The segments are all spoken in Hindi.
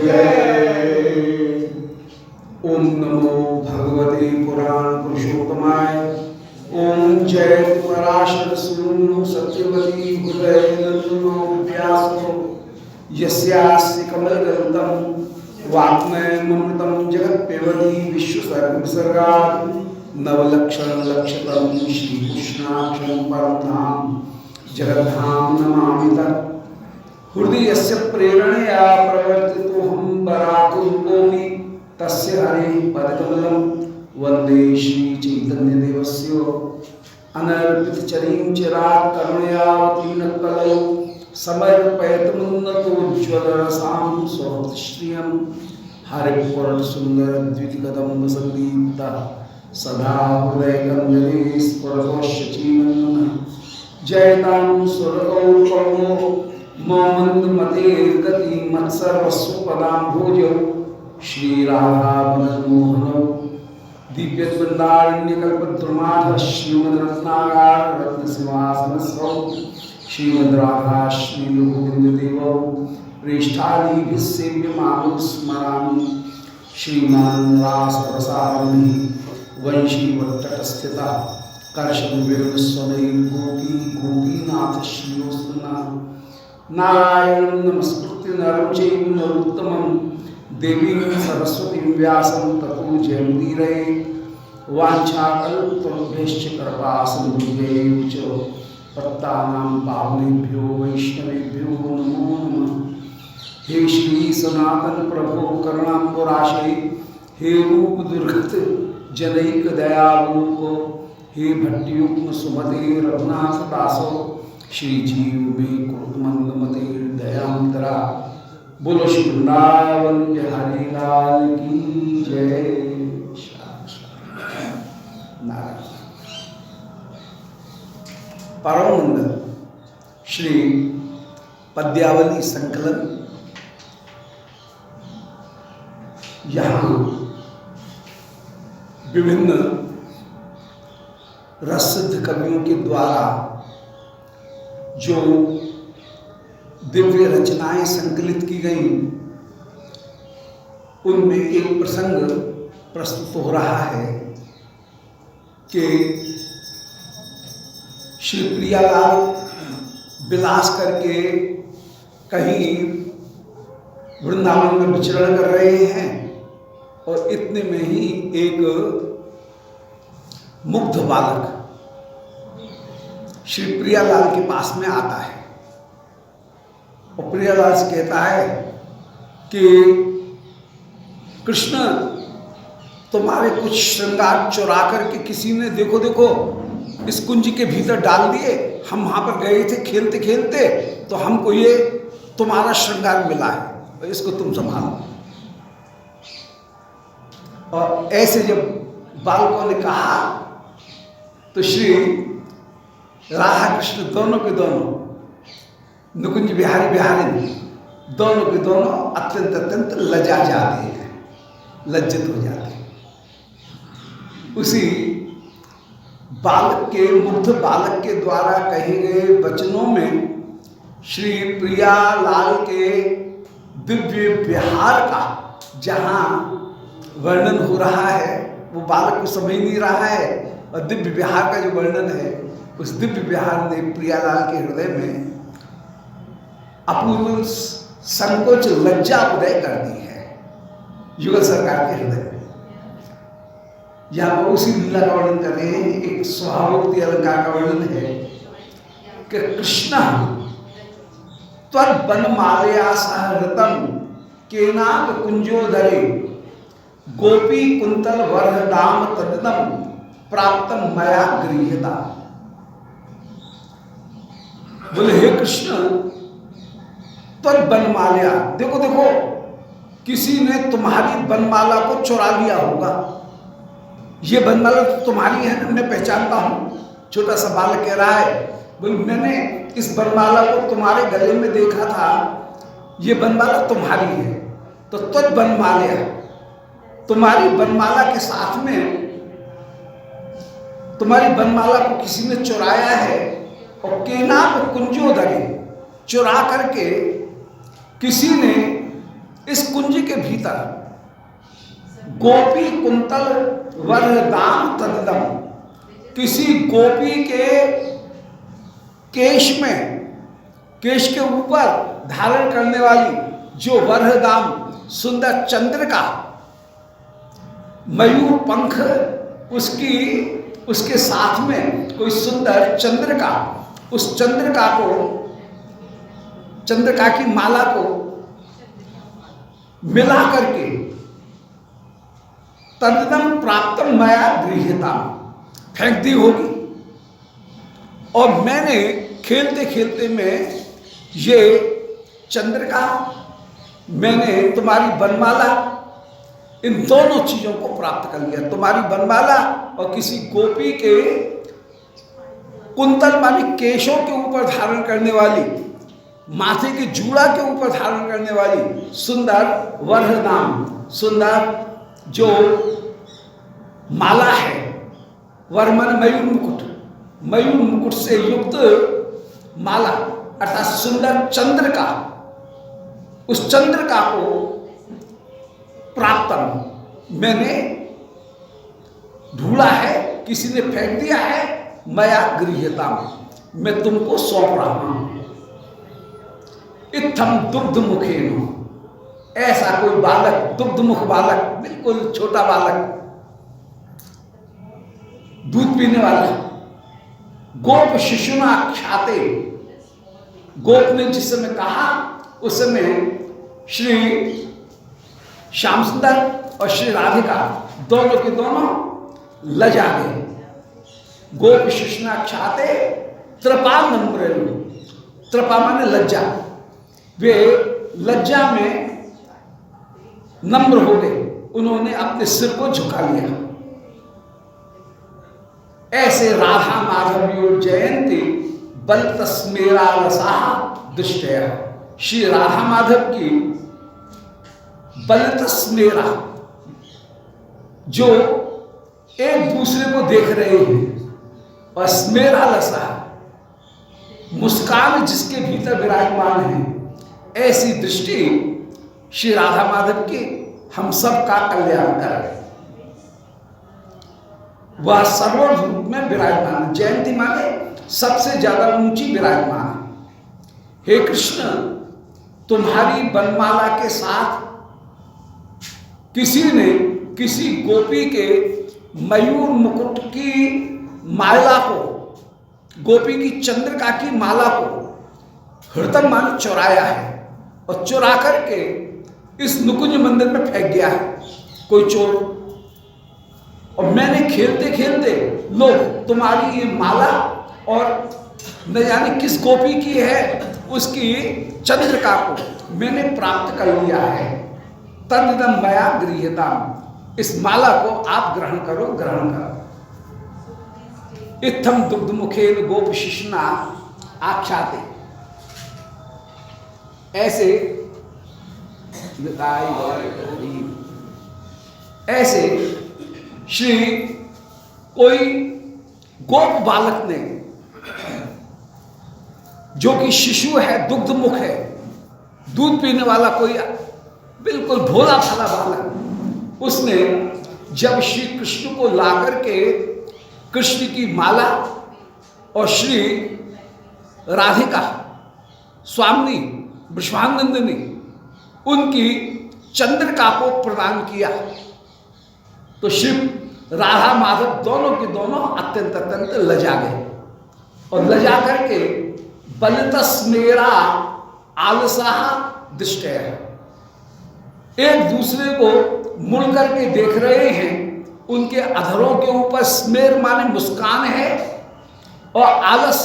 जय। ओम नमो भगवते पुराण पुरुषोत्तमाय। ओम जय पराशर सूनु सत्यवती हृदय नंदनो व्यासो यस्यास्य कमलगल्तम वाग्मयमृतं जगत्पेवती विश्वसर्गविसर्गात् नवलक्षण लक्षतम श्रीकृष्णाक्षरं परं धाम जगद्धाम नमामि तत्। हृदयस्य प्रेरणया प्रवर्तितोऽहं वराकुरुकोमि तस्य हरेः पदकमलं वन्दे श्रीचैतन्यदेवस्य अनर्पितचरीं चिरात् करुणयावतीर्णकलौ समर्पयतमुन्नतोज्ज्वलरसां स्वश्रियं हरिपुरसुन्दरद्वितिकदम्बसन्दीप्तः सदा हृदयकन्दरे स्फुरतोश्चीवन्नः जयतां सुरगौरवो मोमन्दमतेर्गति मत्सर्वस्वपदाम्भोजौ श्रीराधामदनमोहनौ दिव्यद्वन्द्वारण्यकल्पद्रुमाधः श्रीमद्रत्नागार रत्नसिंहासनस्थौ श्रीमद्राधा श्रीगोविन्ददेवौ प्रेष्ठादिभिः सेव्यमानौ स्मरामि। श्रीमान् रासरसारम्भी वंशीवट्टस्थितः कर्षविवेणुस्वनैर्गोपी गोपीनाथ श्रीयोस्तुना नारायणं नमस्कृत्य नरं चैव नरोत्तमं देवीं सरस्वतीं व्यासं ततो जयमुदीरये। वाञ्छाकल्पतरुभ्यश्च कृपासिन्धुभ्यैव च पत्तानां पावनेभ्यो वैष्णवेभ्यो नमो नमः। हे श्री सनातन प्रभो करुणाम्बुराशे हे रूप दुर्गत जनैक दयावलोको हे भट्टयुग्म सुमते रघुनाथ दासो श्री जीव में कुरुमंदमते दयांतरा। बोलो श्री वृंदावन बिहारी लाल की जय। नारायण परम मंगल श्री पद्यावली संकलन यहाँ विभिन्न रससिद्ध कवियों के द्वारा जो दिव्य रचनाएं संकलित की गई उनमें एक प्रसंग प्रस्तुत हो रहा है कि श्री प्रियालाल विलास करके कहीं वृंदावन में विचरण कर रहे हैं और इतने में ही एक मुग्ध बालक श्री प्रियालाल के पास में आता है और प्रियालाल से कहता है कि कृष्ण तुम्हारे कुछ श्रृंगार चुरा करके किसी ने देखो देखो इस कुंज के भीतर डाल दिए। हम वहां पर गए थे खेलते खेलते तो हमको ये तुम्हारा श्रृंगार मिला है और इसको तुम संभालो। और ऐसे जब बालकों ने कहा तो श्री राधा कृष्ण दोनों के दोनों नुकुंज बिहारी बिहारी दोनों के दोनों अत्यंत अत्यंत लज्जा जाते हैं, लज्जित हो जाते हैं। उसी बालक के मुग्ध बालक के द्वारा कहे गए वचनों में श्री प्रियालाल के दिव्य विहार का जहाँ वर्णन हो रहा है वो बालक को समझ नहीं रहा है और दिव्य विहार का जो वर्णन है उस दिव्य विहार ने प्रियालाल के हृदय में अपूर्व संकोच लज्जा उदय कर दी है। युगल सरकार के हृदय में यहाँ पर उसी लीला का वर्णन कर रहे हैं। एक स्वभावोक्ति अलंकार का वर्णन है कि कृष्ण त्वद्वनमालया सह ऋतं केनाक कुंजोदरे गोपी कुंतल वर्धदाम तदिदं प्राप्तम मया गृह्यता। बोले हे कृष्ण त्वद्वनमालया, देखो देखो किसी ने तुम्हारी बनमाला को चुरा लिया होगा। ये बनमाला तो तुम्हारी है, मैं पहचानता हूं। छोटा सा बालक कह रहा है बोले मैंने इस बनमाला को तुम्हारे गले में देखा था, ये बनमाला तुम्हारी है। तो त्वद्वनमालया, तुम्हारी बनमाला के साथ में तुम्हारी बनमाला को किसी ने चुराया है और केनाक कुंजोदरे, चुरा करके किसी ने इस कुंज के भीतर गोपी कुंतल वरदान तदिदम, किसी गोपी के केश में, केश के ऊपर धारण करने वाली जो वरदान सुंदर चंद्रिका, मयूर पंख उसकी, उसके साथ में कोई सुंदर चंद्रिका, उस चंद्रिका को, चंद्रिका की माला को मिला करके तदिदम प्राप्त मया गृह्यता, फेंक दी होगी। और मैंने खेलते खेलते में ये चंद्रिका, मैंने तुम्हारी बनमाला, इन दोनों चीजों को प्राप्त कर लिया। तुम्हारी बनमाला और किसी गोपी के कुंतल मानी केशों के ऊपर धारण करने वाली, माथे के जूड़ा के ऊपर धारण करने वाली सुंदर वरदान, सुंदर जो माला है, वरमन मयूर मुकुट, मयूर मुकुट से युक्त माला अर्थात सुंदर चंद्रिका, उस चंद्रिका को प्राप्त मैंने ढूंढा है, किसी ने फेंक दिया है, मया गृह्यता, मैं तुमको सौंप रहा हूं। इत्थम दुग्ध मुखेन, ऐसा कोई बालक, दुग्ध मुख बालक, बिल्कुल छोटा बालक, दूध पीने वाला, गोप शिशुना ख्याते, गोप ने जिस समय कहा उस समय श्री श्याम सुंदर और श्री राधिका दोनों के दोनों लजा गए। गोप शिशुना ख्याते त्रिपा नम्र, त्रिपा माने लज्जा, वे लज्जा में नम्र हो गए, उन्होंने अपने सिर को झुका लिया। ऐसे राधा माधव जयंती बल तस्मेरा रसा दृष्टया, श्री राधा माधव की बल तस्मेरा, जो एक दूसरे को देख रहे हैं, और स्मेरा लसा, मुस्कान जिसके भीतर विराजमान है, ऐसी दृष्टि श्री राधा माधव की हम सब का कल्याण कर, वह सर्वोच्च रूप में विराजमान, जयंती माने सबसे ज्यादा ऊंची विराजमान। हे कृष्ण, तुम्हारी बनमाला के साथ किसी ने किसी गोपी के मयूर मुकुट की माला को, गोपी की चंद्रिका की माला को हृदय मान चुराया है, और चुरा करके इस नुकुंज मंदिर में फेंक गया है कोई चोर। और मैंने खेलते खेलते, लो तुम्हारी ये माला और न जाने किस गोपी की है उसकी चंद्रिका को मैंने प्राप्त कर लिया है। तदिदम मया गृह्यता, इस माला को आप ग्रहण करो, ग्रहण करो। इत्थम दुग्ध मुखेन गोप शिशुना आख्याते, ऐसे ऐसे श्री कोई गोप बालक ने, जो कि शिशु है, दुग्ध मुख है, दूध पीने वाला कोई बिल्कुल भोला भाला बालक, उसने जब श्री कृष्ण को ला करके कृष्ण की माला और श्री राधिका स्वामिनी विश्वानंदिनी उनकी चंद्रिका को प्रदान किया, तो श्री राधा माधव दोनों के दोनों अत्यंत अत्यंत लजा गए, और लजा करके बलतस्मेरा आलसा दृष्टय, एक दूसरे को मुड़ करके देख रहे हैं। उनके अधरों के ऊपर स्मेर माने मुस्कान है, और आलस,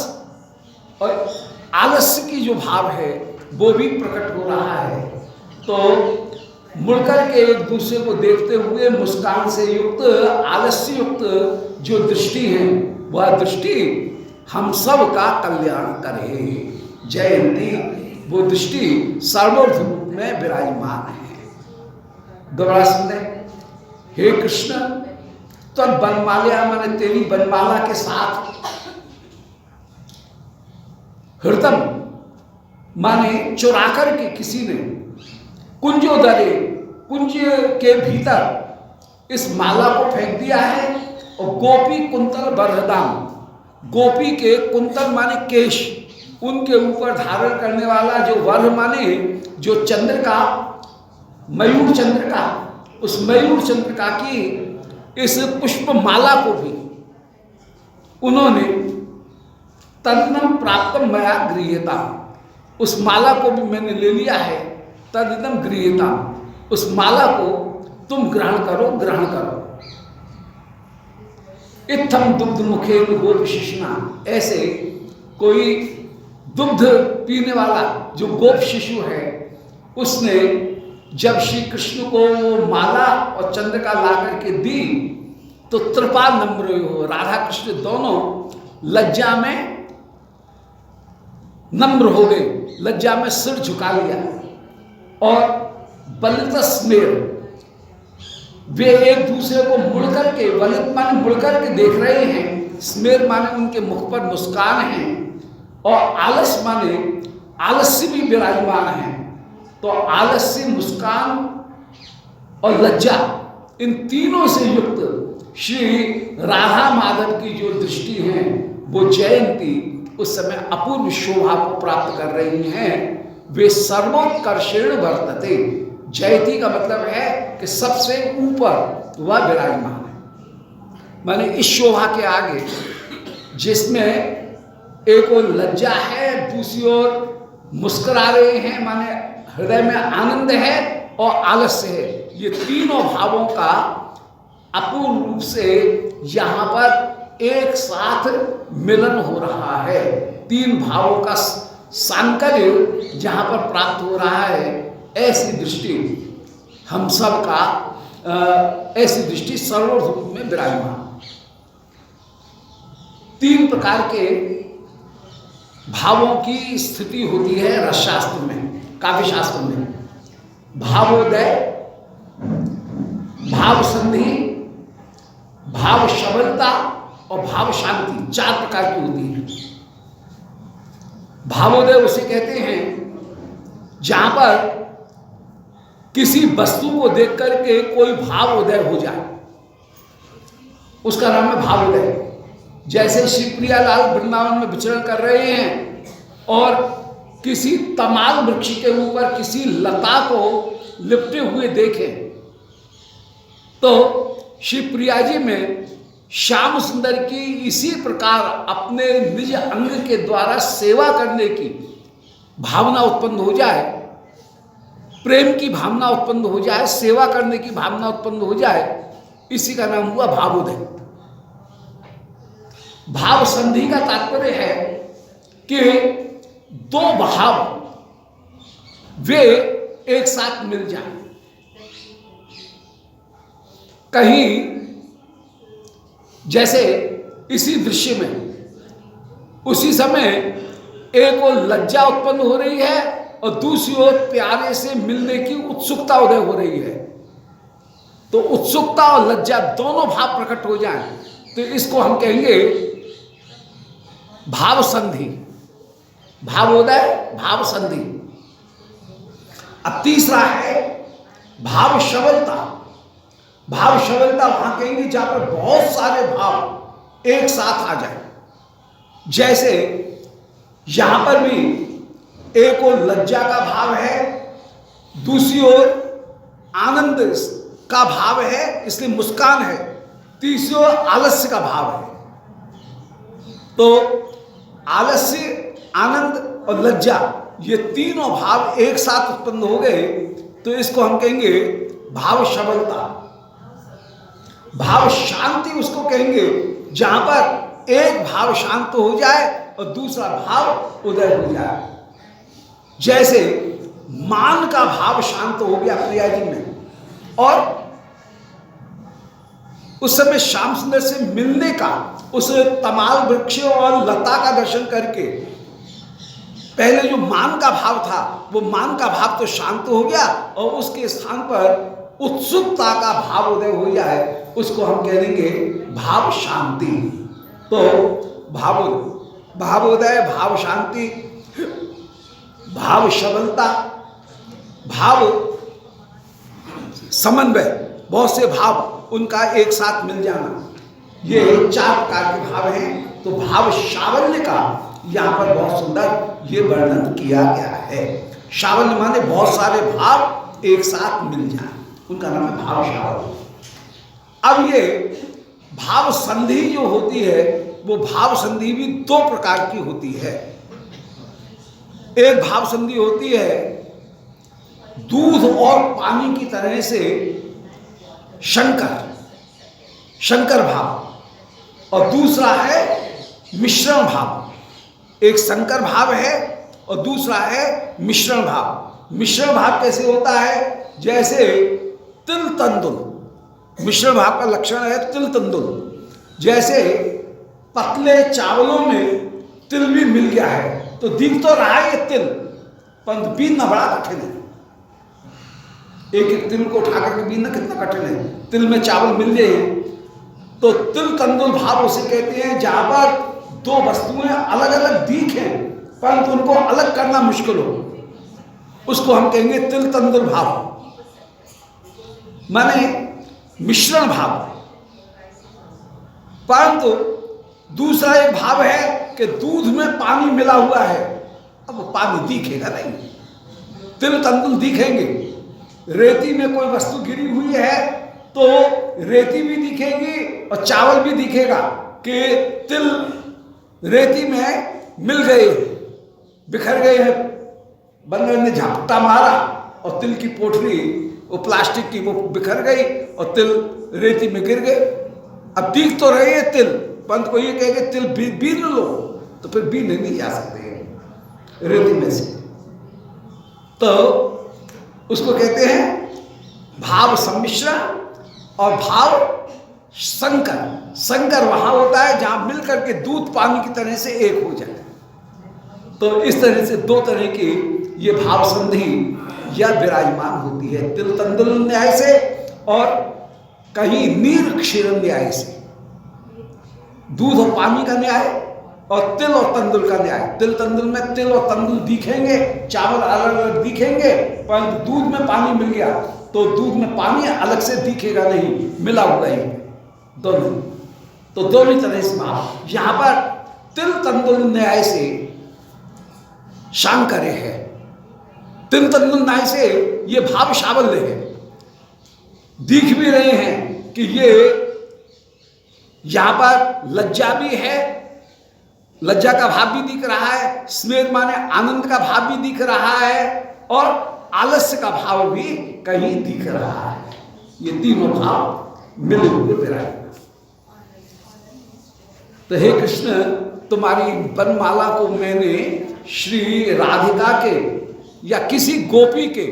और आलस्य की जो भाव है वो भी प्रकट हो रहा है। तो मुड़कर के एक दूसरे को देखते हुए मुस्कान से युक्त, आलस्य युक्त जो दृष्टि है, वह दृष्टि हम सब का कल्याण करे। जयंती, वो दृष्टि सर्वोच्च रूप में विराजमान है। दोबारा सुनते, हे कृष्ण, तो बनमाला माने तेरी बनमाला के साथ हृदय माने चुरा कर के किसी ने कुंजोदरे, कुंज के भीतर इस माला को फेंक दिया है। और गोपी कुंतल बरहदाम, गोपी के कुंतल माने केश, उनके ऊपर धारण करने वाला जो वर्ह माने जो चंद्रिका, मयूर चंद्रिका, उस मयूर चंद्रिका की इस पुष्प माला को भी उन्होंने तदनम प्राप्त मया गृह्यता, उस माला को भी मैंने ले लिया है। तदनम गृह्यता, उस माला को तुम ग्रहण करो, ग्रहण करो। इत्थम दुग्ध मुखे गोप शिशुना, ऐसे कोई दुग्ध पीने वाला जो गोप शिशु है, उसने जब श्री कृष्ण को वो माला और चंद्रिका ला करके दी तो त्रिपा नम्र हो, राधा कृष्ण दोनों लज्जा में नम्र हो गए, लज्जा में सिर झुका लिया। और बलित स्मेर, वे एक दूसरे को मुड़ करके, बलित माने मुड़ करके देख रहे हैं, स्मेर माने उनके मुख पर मुस्कान है, और आलस माने आलस्य भी विराजमान है। तो आलस्य, मुस्कान और लज्जा, इन तीनों से युक्त श्री राधा माधव की जो दृष्टि है वो जयंती उस समय अपूर्व शोभा को प्राप्त कर रही हैं। वे सर्वोत्कर्षेण वर्तते, जयती का मतलब है कि सबसे ऊपर वह विराजमान है। माने इस शोभा के आगे जिसमें एक और लज्जा है, दूसरी ओर मुस्कुरा रहे हैं, माने हृदय में आनंद है और आलस्य है, ये तीनों भावों का अपूर्ण रूप से यहाँ पर एक साथ मिलन हो रहा है। तीन भावों का सांकर्य जहाँ पर प्राप्त हो रहा है, ऐसी दृष्टि हम सब का, ऐसी दृष्टि सर्वरूप में विराजमान। तीन प्रकार के भावों की स्थिति होती है रसशास्त्र में, काव्य शास्त्र में। भावोदय, भाव संधि, भाव शबलता और भाव शांति, चार प्रकार की होती है। भावोदय उसे कहते हैं जहां पर किसी वस्तु को देख करके कोई भाव उदय हो जाए, उसका नाम है भावोदय। जैसे श्री प्रियालाल वृंदावन में विचरण कर रहे हैं और किसी तमाल वृक्ष के ऊपर किसी लता को लिपटे हुए देखें, तो श्री प्रिया जी में श्याम सुंदर की इसी प्रकार अपने निज अंग के द्वारा सेवा करने की भावना उत्पन्न हो जाए, प्रेम की भावना उत्पन्न हो जाए, सेवा करने की भावना उत्पन्न हो जाए, इसी का नाम हुआ भावोदय। भाव संधि का तात्पर्य है कि दो भाव वे एक साथ मिल जाए। कहीं जैसे इसी दृश्य में उसी समय एक और लज्जा उत्पन्न हो रही है और दूसरी ओर प्यारे से मिलने की उत्सुकता उदय हो रही है, तो उत्सुकता और लज्जा दोनों भाव प्रकट हो जाएं तो इसको हम कहेंगे भाव संधि, भावोदय, भाव संधि। अब तीसरा है भाव शबलता। भाव शबलता वहां कहेंगे जहां पर बहुत सारे भाव एक साथ आ जाए। जैसे यहां पर भी एक और लज्जा का भाव है, दूसरी ओर आनंद का भाव है, इसलिए मुस्कान है, तीसरी ओर आलस्य का भाव है। तो आलस्य, आनंद और लज्जा, ये तीनों भाव एक साथ उत्पन्न हो गए तो इसको हम कहेंगे भाव शबलता। भाव शांति उसको कहेंगे जहां पर एक भाव शांत हो जाए और दूसरा भाव उदय हो जाए। जैसे मान का भाव शांत हो गया प्रिया जी में, और उस समय श्याम सुंदर से मिलने का, उस तमाल वृक्ष और लता का दर्शन करके पहले जो मान का भाव था वो मान का भाव तो शांत हो गया और उसके स्थान पर उत्सुकता का भाव उदय हो जाए, उसको हम कह देंगे भाव शांति। तो भावोदय, भाव शांति, भाव शबलता, भाव समन्वय, बहुत से भाव उनका एक साथ मिल जाना, ये 4 प्रकार के भाव हैं। तो भाव सावल्य का यहाँ पर बहुत सुंदर ये वर्णन किया गया है। सावल्य माने बहुत सारे भाव एक साथ मिल जाए, उनका नाम है भाव सावल्य। अब ये भाव संधि जो होती है, वो भाव संधि भी 2 प्रकार की होती है। एक भाव संधि होती है दूध और पानी की तरह से शंकर भाव, और दूसरा है मिश्रण भाव। एक संकर भाव है और दूसरा है मिश्रण भाव। मिश्रण भाव कैसे होता है? जैसे तिल तंदुल, मिश्रण भाव का लक्षण है तिल तंदुल। जैसे पतले चावलों में तिल भी मिल गया है तो दिख तो रहा है ये तिल, परंतु बीनना बड़ा कठिन है। एक एक तिल को उठा करके बीनना कितना कठिन है। तिल में चावल मिल जाए तो तिल तंदुल भाव उसे कहते हैं, जहां पर 2 वस्तुएं अलग अलग दिखें परंतु उनको अलग करना मुश्किल हो, उसको हम कहेंगे तिल तंदुल भाव, माने मिश्रण भाव। परंतु दूसरा एक भाव है कि दूध में पानी मिला हुआ है, अब पानी दिखेगा नहीं, तिल तंदुल दिखेंगे। रेती में कोई वस्तु गिरी हुई है तो रेती भी दिखेगी और चावल भी दिखेगा कि तिल रेती में मिल गए, बिखर गए हैं, बंदर ने झपटा मारा और तिल की पोटली वो प्लास्टिक की वो बिखर गई और तिल रेती में गिर गए। अब दिख तो रहे हैं तिल, पंत को ये कहेंगे तिल बीन लो, तो फिर बीने नहीं जा सकते रेती में से, तो उसको कहते हैं भाव सम्मिश्रण और भाव संकर। संकर वहां होता है जहां मिलकर के दूध पानी की तरह से एक हो जाए। तो इस तरह से 2 तरह की ये भाव संधि या विराजमान होती है, तिल तंदुल न्याय से और कहीं नीर क्षीर न्याय से। दूध और पानी का न्याय और तिल और तंदुल का न्याय। तिल तंदुल में तिल और तंदुल दिखेंगे, चावल अलग अलग दिखेंगे, परंतु दूध में पानी मिल गया तो दूध में पानी अलग से दिखेगा नहीं, मिला हुआ ही दोनों। तो दोनों तरह से भाव यहां पर तिल तंदुल न्याय से शांकर्य है, तिल तंदुल न्याय से ये भाव सावल्य है। दिख भी रहे हैं कि ये यहां पर लज्जा भी है, लज्जा का भाव भी दिख रहा है, स्मेर माने आनंद का भाव भी दिख रहा है और आलस्य का भाव भी कहीं दिख रहा है। ये तीनों भाव मिले हुए विराजमान। तो हे कृष्ण, तुम्हारी वनमाला को मैंने श्री राधिका के या किसी गोपी के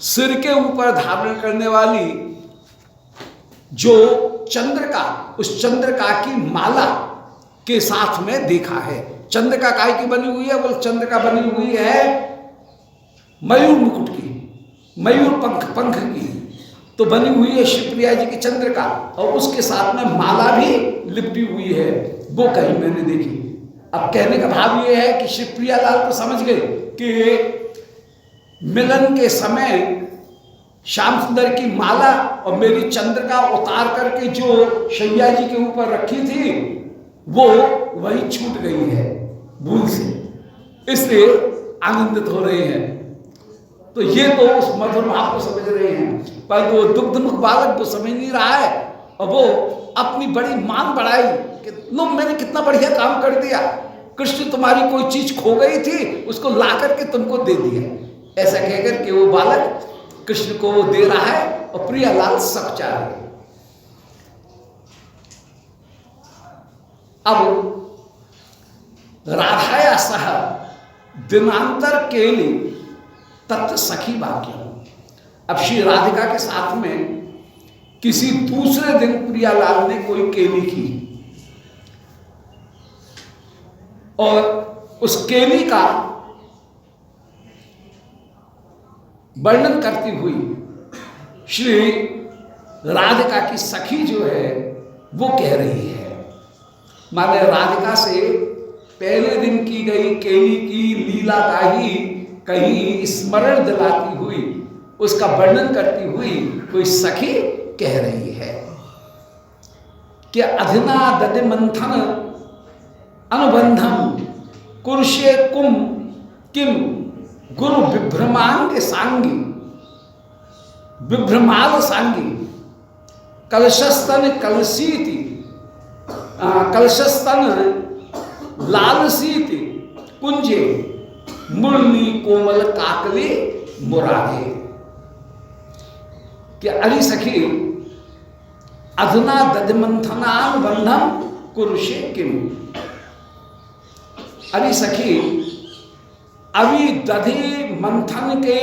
सिर के ऊपर धारण करने वाली जो चंद्रिका, उस चंद्रिका की माला के साथ में देखा है। चंद्रिका काय की बनी हुई है? बोल चंद्रिका बनी हुई है मयूर मुकुट की, मयूर पंख की तो बनी हुई है शिवप्रिया जी की चंद्रिका, और उसके साथ में माला भी लिपटी हुई है, वो कहीं मैंने देखी। अब कहने का भाव ये है कि शिवप्रिया लाल तो समझ गए कि मिलन के समय श्याम सुंदर की माला और मेरी चंद्रिका उतार करके जो शैया जी के ऊपर रखी थी वो वही छूट गई है भूल से, इसलिए आनंदित हो रहे हैं। तो ये तो उस मधुर भाव को समझ रहे हैं, पर वो दुग्धमुख बालक वो समझ नहीं रहा है और वो अपनी बड़ी मान बढ़ाई कि लो मैंने कितना बढ़िया काम कर दिया, कृष्ण तुम्हारी कोई चीज खो गई थी उसको ला करके तुमको दे दिया। ऐसा कहकर के वो बालक कृष्ण को वो दे रहा है और प्रियालाल सब चाह रहे। अब राधाया सह दिनांतर केली तत्व सखी वाक्य। अब श्री राधिका के साथ में किसी दूसरे दिन प्रियालाल ने कोई केली की और उस केली का वर्णन करती हुई श्री राधिका की सखी जो है वो कह रही है, माने राधिका से पहले दिन की गई केली की लीला का ही कहीं स्मरण दिलाती हुई उसका वर्णन करती हुई कोई सखी कह रही है कि अधुना दधि मंथन अनुबंधम कुरुषे कुम किम गुरु विभ्रमांग सांगी विभ्रमाल सांगी कलशस्तन कलसीति कलशस्तन लालसीति कुंजे मुरली कोमल काकली मुरारे। कि अरे सखी अधुना दधिमंथनानुबंधम कुरुषे किम। अरे सखी अभी दधि मंथन के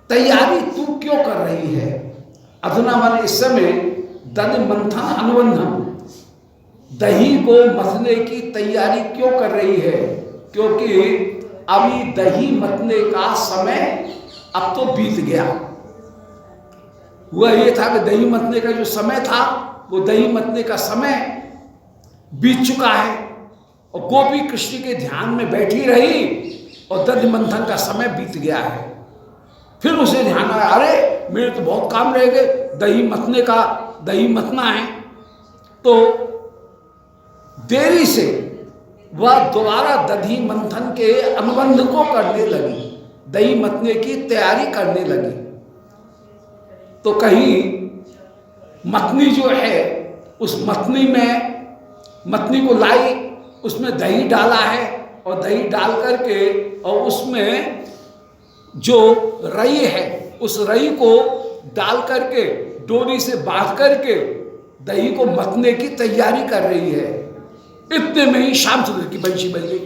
तैयारी तू क्यों कर रही है। अधुना माने इस समय दधि मंथन अनुबंधम दही को मथने की तैयारी क्यों कर रही है, क्योंकि अभी दही मथने का समय अब तो बीत गया। हुआ ये था कि दही मथने का जो समय था वो दही मथने का समय बीत चुका है और गोपी कृष्ण के ध्यान में बैठी रही और दधि मंथन का समय बीत गया है। फिर उसे ध्यान आया, अरे मेरे तो बहुत काम रह गए, दही मथने का, दही मथना है। तो देरी से वह दोबारा दधि मंथन के अनुबंध को करने लगी, दही मथने की तैयारी करने लगी। तो कहीं मथनी जो है उस मथनी में मथनी को लाई, उसमें दही डाला है और दही डाल करके और उसमें जो रई है उस रई को डाल करके डोरी से बांध करके दही को मथने की तैयारी कर रही है। इतने में ही श्याम सुंदर की बंशी बज गई।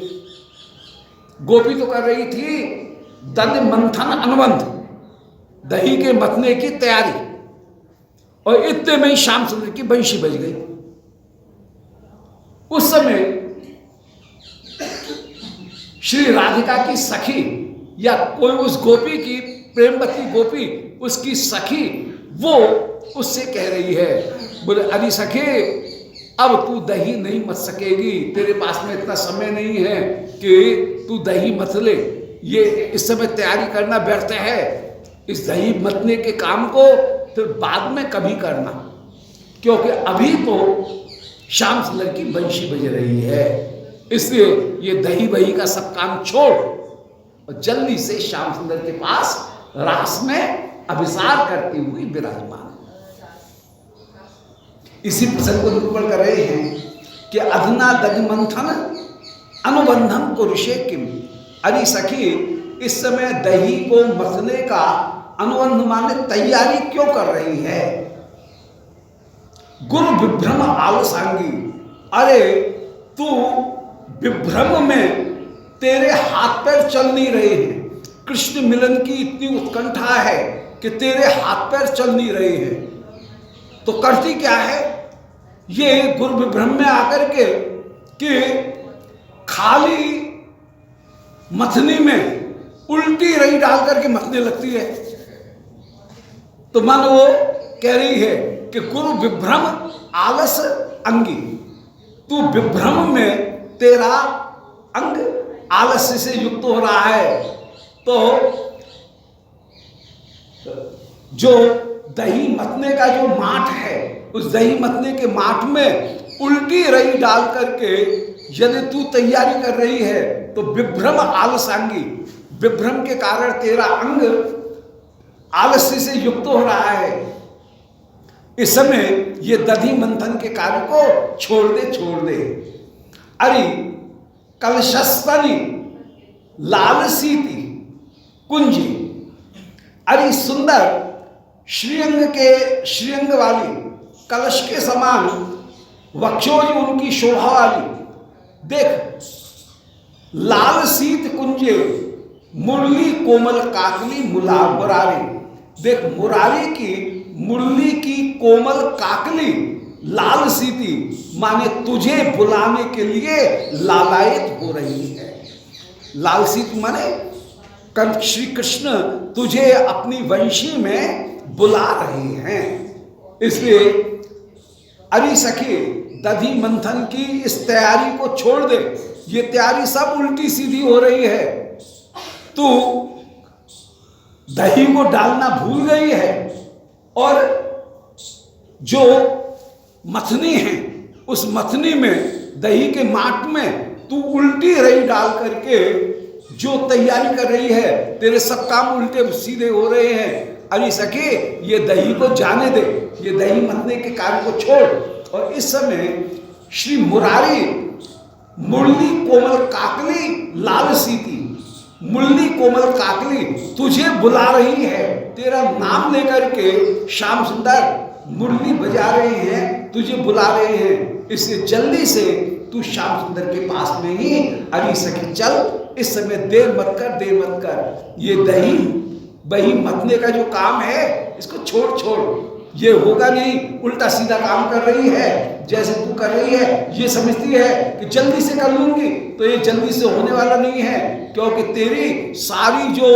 गोपी तो कर रही थी दधि मंथन अनुबंध, दही के मथने की तैयारी, और इतने में ही श्याम सुंदर की बंशी बज गई। उस समय श्री राधिका की सखी या कोई उस गोपी की प्रेमवती गोपी उसकी सखी वो उससे कह रही है, बोले अरे सखी अब तू दही नहीं मथ सकेगी, तेरे पास में इतना समय नहीं है कि तू दही मथ ले, ये इस समय तैयारी करना व्यर्थ है। इस दही मथने के काम को फिर बाद में कभी करना, क्योंकि अभी तो श्याम सुंदर की बंशी बज रही है। इसलिए ये दही बही का सब काम छोड़ और जल्दी से श्याम सुंदर के पास रास में अभिसार करती हुई विराजमान। इसी प्रसंग को निरूपण कर रहे हैं कि अधुना दधि मंथन अनुबंधम कुरुषे किम। अरे सखी इस समय दही को मथने का अनुबंध माने तैयारी क्यों कर रही है। गुरु विभ्रम आलसांगी, अरे तू विभ्रम में तेरे हाथ पैर चल नहीं रहे हैं। कृष्ण मिलन की इतनी उत्कंठा है कि तेरे हाथ पैर चल नहीं रहे हैं, तो करती क्या है ये गुरु विभ्रम में आकर के कि खाली मथनी में उल्टी रई डाल करके मथने लगती है। तो मानो वो कह रही है कि गुरु विभ्रम आलस अंगी, तू विभ्रम में तेरा अंग आलस्य से युक्त हो रहा है। तो जो दही मथने का जो माठ है उस दही मथने के माठ में उल्टी रई डाल करके यदि तू तैयारी कर रही है तो विभ्रम आलसांगी, विभ्रम के कारण तेरा अंग आलस्य से युक्त हो रहा है। इस समय ये दधि मंथन के कार्य को छोड़ दे। अरे कलशस्तनी लालसीति कुंजी, अरे सुंदर श्रीअंग वाली कलश के समान वक्षोज उनकी शोभा वाली, देख लाल सीत कुंजे मुरली कोमल काकली मुरारी, देख मुरारी की मुरली की कोमल काकली लाल सीती माने तुझे बुलाने के लिए लालायित हो रही है। लाल सीती माने श्री कृष्ण तुझे अपनी वंशी में बुला रहे हैं। इसलिए अरे सखी दधि मंथन की इस तैयारी को छोड़ दे, ये तैयारी सब उल्टी सीधी हो रही है। तू दही को डालना भूल गई है और जो मथनी है उस मथनी में दही के माट में तू उल्टी रही डाल करके जो तैयारी कर रही है, तेरे सब काम उल्टे सीधे हो रहे हैं। अरे सके ये दही को जाने दे, ये दही मथने के कार्य को छोड़। और इस समय श्री मुरारी मुरली कोमल काकली लाल सीती, मुरली कोमल काकली तुझे बुला रही है, तेरा नाम लेकर के श्याम सुंदर मुरली बजा रहे हैं, तुझे बुला रहे हैं। इससे जल्दी से तू श्याम सुंदर के पास में ही अरे सखी चल, इस समय देर मत कर, देर मत कर। ये दही बही मथने का जो काम है इसको छोड़ छोड़, ये होगा नहीं, उल्टा सीधा काम कर रही है। जैसे तू कर रही है ये समझती है कि जल्दी से कर लूंगी, तो ये जल्दी से होने वाला नहीं है, क्योंकि तेरी सारी जो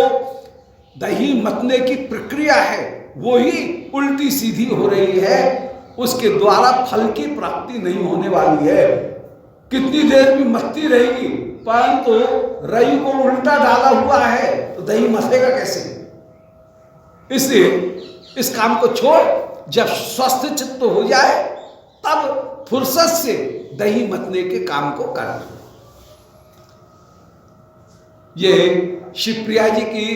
दही मथने की प्रक्रिया है वो ही उल्टी सीधी हो रही है, उसके द्वारा फल की प्राप्ति नहीं होने वाली है। कितनी देर भी मथती रहेगी, परंतु रई को उल्टा डाला हुआ है तो दही मथेगा कैसे। इसलिए इस काम को छोड़, जब स्वस्थ चित्त हो जाए तब फुर्सत से दही मथने के काम को कर। ये शिवप्रिया जी की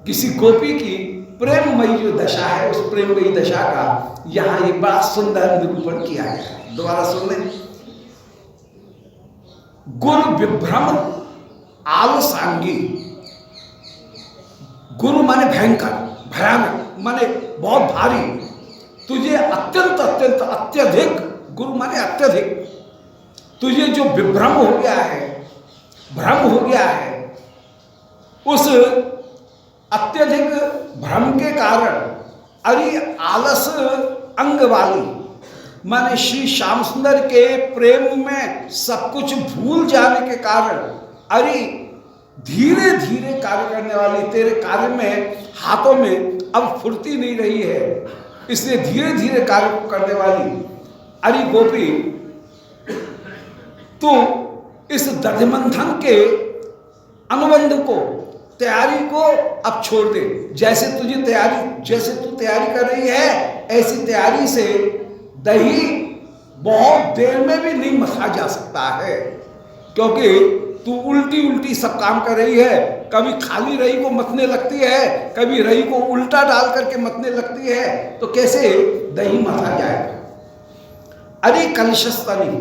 किसी गोपी की प्रेममयी जो दशा है, उस प्रेममयी दशा का यहां एक बड़ा सुंदर निरूपण किया गया है। दोबारा सुन लें। गुरु विभ्रम आलसांगी, गुरु माने भयंकर, भयानक माने बहुत भारी, तुझे अत्यंत अत्यंत अत्यधिक, गुरु माने अत्यधिक, तुझे जो विभ्रम हो गया है, भ्रम हो गया है, उस अत्यधिक भ्रम के कारण अरे आलस अंग वाली माने श्री श्याम सुंदर के प्रेम में सब कुछ भूल जाने के कारण अरे धीरे धीरे कार्य करने वाली, तेरे कार्य में हाथों में अब फुर्ती नहीं रही है, इसलिए धीरे धीरे कार्य को करने वाली अरे गोपी, तू इस दधिमंथन के अनुबंध को, तैयारी को अब छोड़ दे। जैसे तू तैयारी कर रही है, ऐसी तैयारी से दही बहुत देर में भी नहीं मथा जा सकता है, क्योंकि तू उल्टी उल्टी सब काम कर रही है। कभी खाली रही को मथने लगती है, कभी रही को उल्टा डाल करके मथने लगती है, तो कैसे दही मथा जाएगा। अरे कलशस्तनी,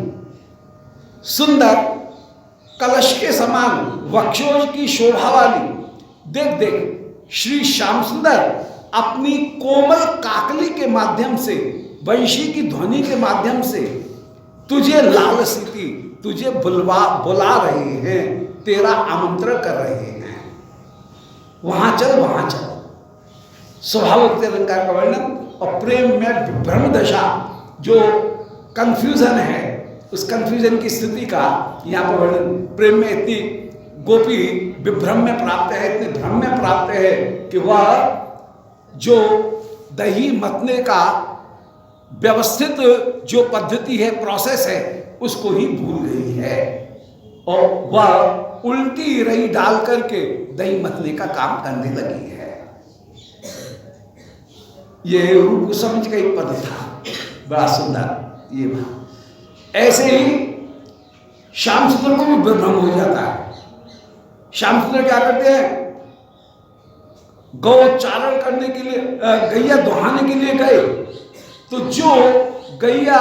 सुंदर कलश के समान वक्षोज की शोभा वाली, देख देख श्री श्याम सुंदर अपनी कोमल काकली के माध्यम से, वंशी की ध्वनि के माध्यम से तुझे लाल सीती, तुझे बुला रहे हैं, तेरा आमंत्रण कर रहे हैं, वहां चल वहां चल। स्वभावोक्त अलंकार का वर्णन और प्रेम में विभ्रम दशा, जो कंफ्यूजन है, उस कंफ्यूजन की स्थिति का यहाँ पर वर्णन। प्रेम में इतनी गोपी विभ्रम में प्राप्त है, इतने भ्रम में प्राप्त है कि वह जो दही मथने का व्यवस्थित जो पद्धति है, प्रोसेस है, उसको ही भूल गई है और वह उल्टी रही डाल करके दही मथने का काम करने लगी है। ये रूप समझ का एक पद था, बड़ा सुंदर। ये बात ऐसे ही श्याम सुंदर को भी विभ्रम हो जाता है। श्याम सुंदर क्या करते हैं, गौचारण करने के लिए, गैया दुहाने के लिए गए, तो जो गैया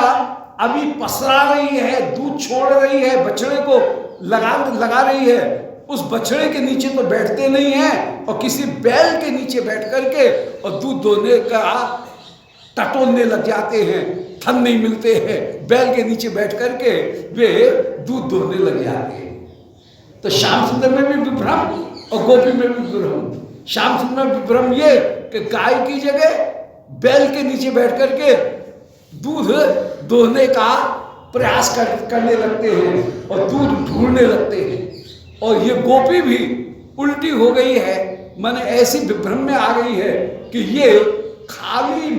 अभी पसरा रही है, दूध छोड़ रही है, बछड़े को लगा रही है, उस बछड़े के नीचे तो बैठते नहीं हैं और किसी बैल के नीचे बैठ करके और दूध दोने का टटोलने लग जाते हैं, थन नहीं मिलते हैं, बैल के नीचे बैठ करके वे दूध दोने लग जाते हैं। तो श्याम सुंदर में भी विभ्रम और गोपी में भी विभ्रम। श्याम सुंदर में विभ्रम ये कि गाय की जगह बैल के नीचे बैठ करके दूध दोहने का प्रयास करने लगते हैं और दूध ढूंढने लगते हैं। और ये गोपी भी उल्टी हो गई है, माने ऐसी विभ्रम में आ गई है कि ये खाली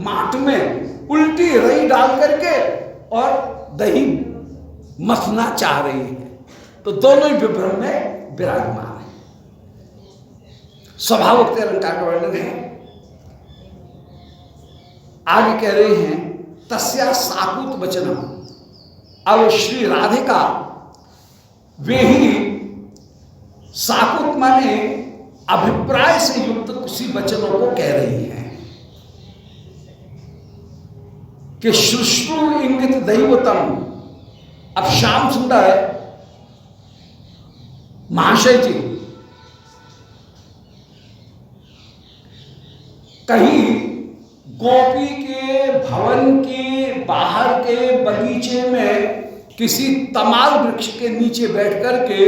माट में उल्टी रई डाल करके और दही मथना चाह रही है। तो दोनों ही विभ्रम में विराजमान है। स्वभावोक्त अलंकार का वर्णन है। आगे कह रहे हैं तस्या साकूत वचनम। अब श्री राधिका वे ही साकूत माने अभिप्राय से युक्त किसी वचनों को कह रही हैं कि शुश्रु इंगित दैवतम। अब श्याम सुंदर महाशय जी कहीं गोपी के भवन के बाहर के बगीचे में किसी तमाल वृक्ष के नीचे बैठ करके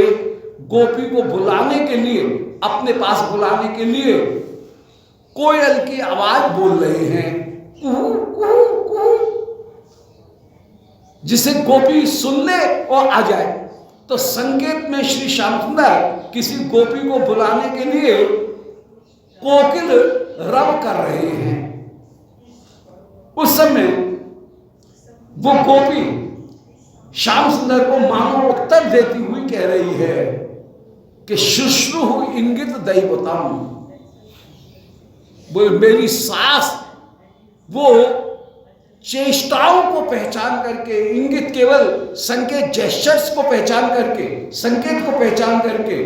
गोपी को बुलाने के लिए, अपने पास बुलाने के लिए कोयल की आवाज बोल रहे हैं, कुहू कुहू कुहू, जिसे गोपी सुन ले और आ जाए। तो संकेत में श्री श्याम सुंदर किसी गोपी को बुलाने के लिए कोकिल रव कर रहे हैं। उस समय वो गोपी श्याम सुंदर को मानो उत्तर देती हुई कह रही है कि शुश्रु इंगित दैवतम। बोले मेरी सास वो चेष्टाओं को पहचान करके, इंगित केवल संकेत जेस्चर्स को पहचान करके, संकेत को पहचान करके,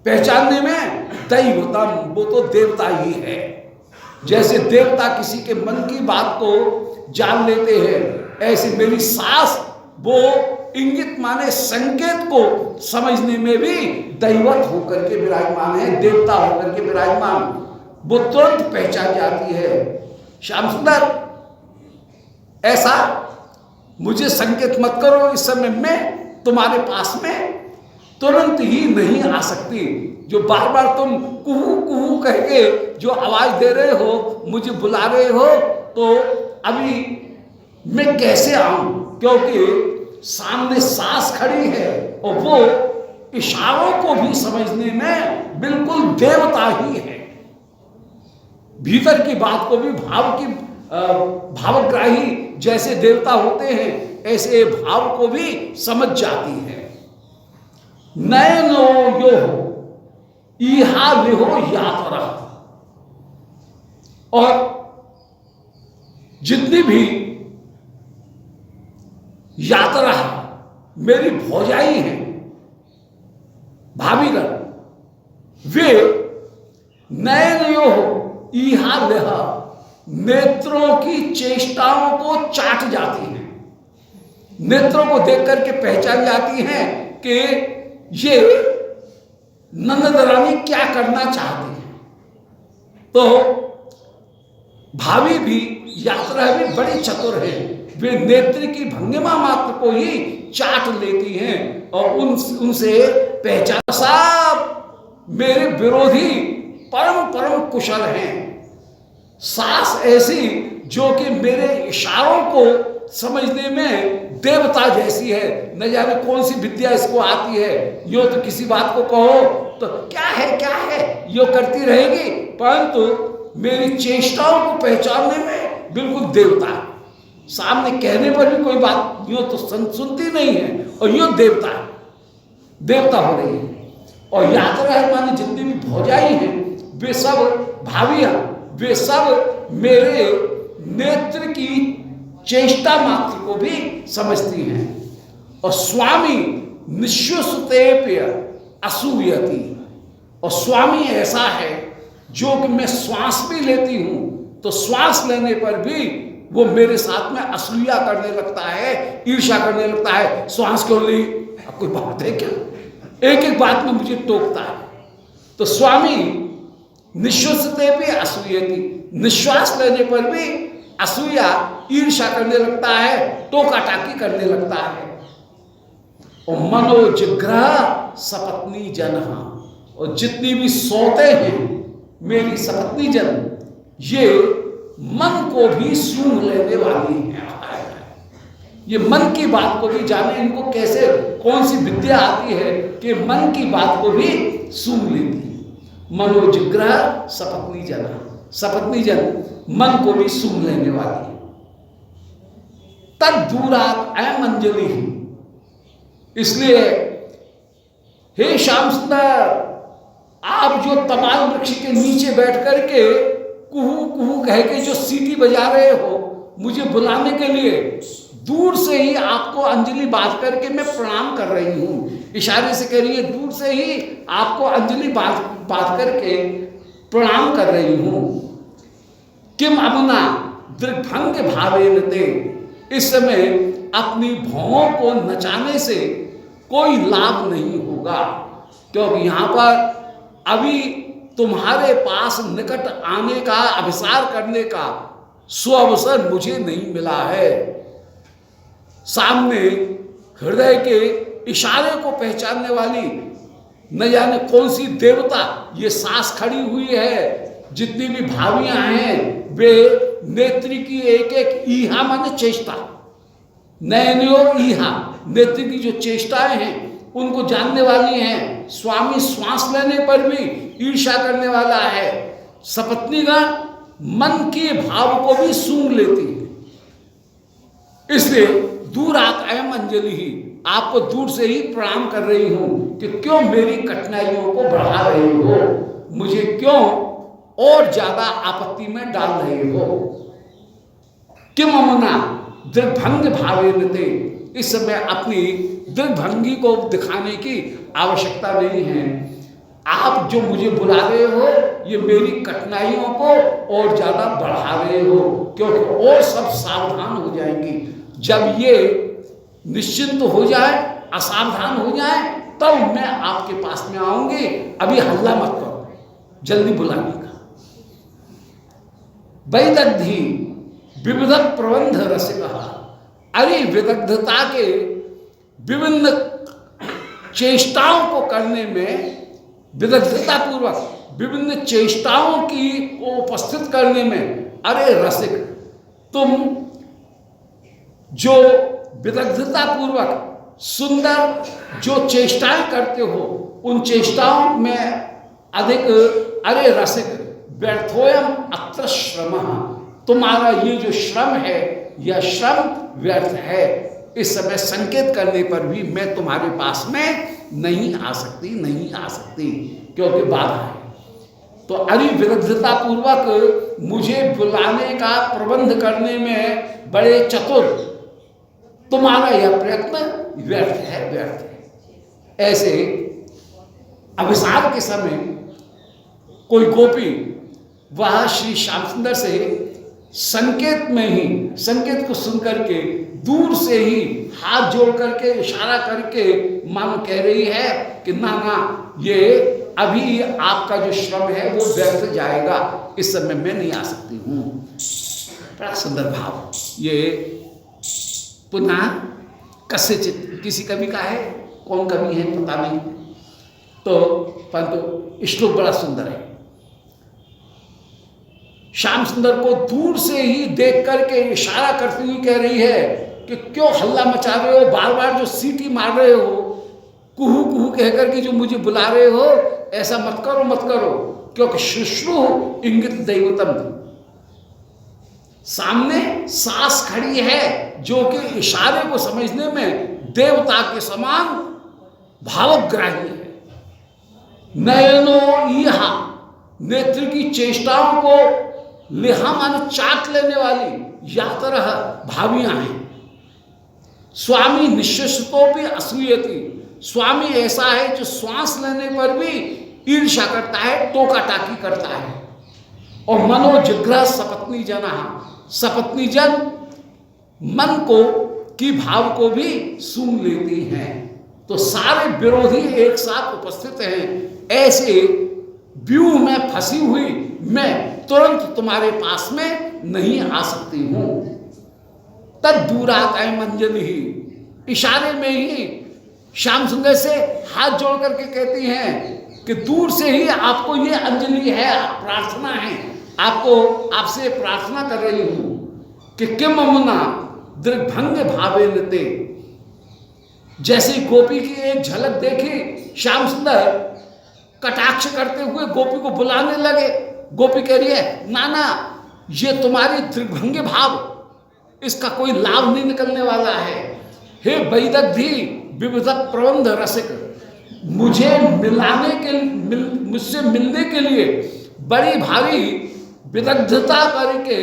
पहचानने में दैवतम वो तो देवता ही है। जैसे देवता किसी के मन की बात को जान लेते हैं, ऐसे मेरी सास वो इंगित माने संकेत को समझने में भी दैवत होकर के विराजमान है, देवता होकर के विराजमान, वो तुरंत पहचान जाती है। श्याम सुंदर ऐसा मुझे संकेत मत करो, इस समय मैं तुम्हारे पास में तुरंत ही नहीं आ सकती। जो बार बार तुम कुहू कुहू कह के जो आवाज दे रहे हो, मुझे बुला रहे हो, तो अभी मैं कैसे आऊं, क्योंकि सामने सास खड़ी है और वो इशारों को भी समझने में बिल्कुल देवता ही है। भीतर की बात को भी भावग्राही जैसे देवता होते हैं, ऐसे भाव को भी समझ जाती है। नयनो यो इहा लिहो यात्रा। और जितनी भी यात्रा मेरी भौजाई हैं, भाभीगण, वे नयन यो इहा लिहा नेत्रों की चेष्टाओं को चाट जाती हैं। नेत्रों को देख करके पहचान जाती हैं कि ये नंद रानी क्या करना चाहती है। तो भाभी भी, यात्रा भी बड़ी चतुर है, वे नेत्र की भंगिमा मात्र को ही चाट लेती हैं और उनसे पहचान, साहब मेरे विरोधी परम परम कुशल हैं। सास ऐसी जो कि मेरे इशारों को समझने में देवता जैसी है, न जाने कौन सी विद्या इसको आती है। यो तो किसी बात को कहो तो क्या है यो करती रहेगी, परंतु मेरी चेष्टाओं को पहचानने में बिल्कुल देवता। सामने कहने पर भी कोई बात यो तो सुनती नहीं है और यो देवता हो रही है। और यात्रा है माने जितनी भी भौजाई हैं, वे सब भावियां, वे सब मेरे नेत्र की चेष्टा मात्र को भी समझती हैं। और स्वामी निश्वसतेप्य असूयति, और स्वामी ऐसा है जो कि मैं श्वास भी लेती हूं तो श्वास लेने पर भी वो मेरे साथ में असूया करने लगता है, ईर्ष्या करने लगता है। श्वास क्यों ली, अब कोई बात है क्या, एक एक बात में मुझे टोकता है। तो स्वामी निश्वसते भी असूयति, निश्वास लेने पर भी असूया, ईर्ष्या करने लगता है, टोका टाकी करने लगता है। और मनोजिग्रह सपत्नी जन, और जितनी भी सोते हैं मेरी सपत्नी जन, ये मन को भी सूंघ लेने वाली है। ये मन की बात को भी जाने, इनको कैसे कौन सी विद्या आती है कि मन की बात को भी सूंघ लेती है। मनोजिग्रह सपत्नी जन, सपत्नी जन मन को भी सूंघ लेने वाली है। तद दूरात अयम अंजलि, इसलिए हे श्याम सुंदर आप जो तमाल वृक्ष के नीचे बैठ करके कुहू कुहू कह के जो सीटी बजा रहे हो मुझे बुलाने के लिए, दूर से ही आपको अंजलि बांध करके मैं प्रणाम कर रही हूँ। इशारे से कह रही है, दूर से ही आपको अंजलि बांध करके प्रणाम कर रही हूँ। किम अमुना दृग्भंग भावेन ते, इस समय अपनी भौं को नचाने से कोई लाभ नहीं होगा, क्योंकि यहाँ पर अभी तुम्हारे पास निकट आने का, अभिसार करने का सुअवसर मुझे नहीं मिला है। सामने हृदय के इशारे को पहचानने वाली न जाने कौन सी देवता ये सास खड़ी हुई है। जितनी भी भावियां हैं वे नेत्री की एक एक ईहा माने चेष्टा, नयनियो ईहा, नेत्री की जो चेष्टाएं हैं उनको जानने वाली हैं। स्वामी श्वास लेने पर भी ईर्ष्या करने वाला है। सपत्नीगण मन के भाव को भी सूंघ लेती है। इसलिए दूर आत अयम अंजलि ही, आपको दूर से ही प्रणाम कर रही हूं कि क्यों मेरी कठिनाइयों को बढ़ा रहे हो, मुझे क्यों और ज्यादा आपत्ति में डाल रहे हो। किम अमुना दृग्भंग भावेन ते, इस समय अपनी दृग्भंगी को दिखाने की आवश्यकता नहीं है। आप जो मुझे बुला रहे हो ये मेरी कठिनाइयों को और ज्यादा बढ़ा रहे हो, क्योंकि और सब सावधान हो जाएंगी। जब ये निश्चिंत हो जाए, असावधान हो जाए, तब मैं आपके पास में आऊंगी। अभी हल्ला मत करो, जल्दी बुलाने का। वैदग्धी विविध प्रबंध रसिका, अरे विदग्धता के विभिन्न चेष्टाओं को करने में, विदग्धता पूर्वक विभिन्न चेष्टाओं की को उपस्थित करने में, अरे रसिक तुम जो विदग्धता पूर्वक सुंदर जो चेष्टाएं करते हो उन चेष्टाओं में अधिक, अरे रसिक व्यर्थोयम अत्र श्रम, तुम्हारा ये जो श्रम है यह श्रम व्यर्थ है। इस समय संकेत करने पर भी मैं तुम्हारे पास में नहीं आ सकती, नहीं आ सकती, क्योंकि बाधा है। तो अरे विदग्धता पूर्वक मुझे बुलाने का प्रबंध करने में बड़े चतुर, तुम्हारा यह प्रयत्न व्यर्थ है, व्यर्थ है। ऐसे अभिसार के समय कोई गोपी वह श्री श्याम सुंदर से संकेत में ही, संकेत को सुनकर के दूर से ही हाथ जोड़ करके इशारा करके मानो कह रही है कि ना ना, ये अभी आपका जो श्रम है वो व्यर्थ जाएगा, इस समय मैं नहीं आ सकती हूँ। बड़ा सुंदर भाव। ये पुनः कस्यचित, किसी कवि का है, कौन कवि है पता नहीं, तो परंतु श्लोक बड़ा सुंदर है। श्याम सुंदर को दूर से ही देख करके इशारा करती हुई कह रही है कि क्यों हल्ला मचा रहे हो, बार बार जो सीटी मार रहे हो, कुहू कुहू कह करके जो मुझे बुला रहे हो, ऐसा मत करो, मत करो, क्योंकि शुश्रू इंगित दैवतम, सामने सास खड़ी है जो कि इशारे को समझने में देवता के समान भावग्राही है। नयनो ईहा, नेत्र की चेष्टाओं को लेहा मान चाट लेने वाली या तरह भावियां हैं। स्वामी निश्चितो भी असूयति, स्वामी ऐसा है जो श्वास लेने पर भी ईर्ष्या करता है, टोका टाकी करता है। और मनोजिग्रह सपत्नी जना, सपत्नी जन मन को की भाव को भी सूंघ लेती हैं। तो सारे विरोधी एक साथ उपस्थित हैं। ऐसे व्यूह में फंसी हुई मैं तुरंत तुम्हारे पास में नहीं आ सकती हूं। तद दूरात अयम अंजलि ही, इशारे में ही श्याम सुंदर से हाथ जोड़ करके कहती हैं कि दूर से ही आपको ये अंजलि है, प्रार्थना है, आपको आपसे प्रार्थना कर रही हूं कि किम अमुना दृग्भंग भावे नते। जैसे गोपी की एक झलक देखी, श्याम सुंदर कटाक्ष करते हुए गोपी को बुलाने लगे। गोपी कह रही है नाना, ये तुम्हारी दृग्भंग भाव, इसका कोई लाभ नहीं निकलने वाला है। हे वैदग्धी विविध प्रबंध रसिक, मुझे मुझसे मिलने के लिए बड़ी भारी विदग्धता करके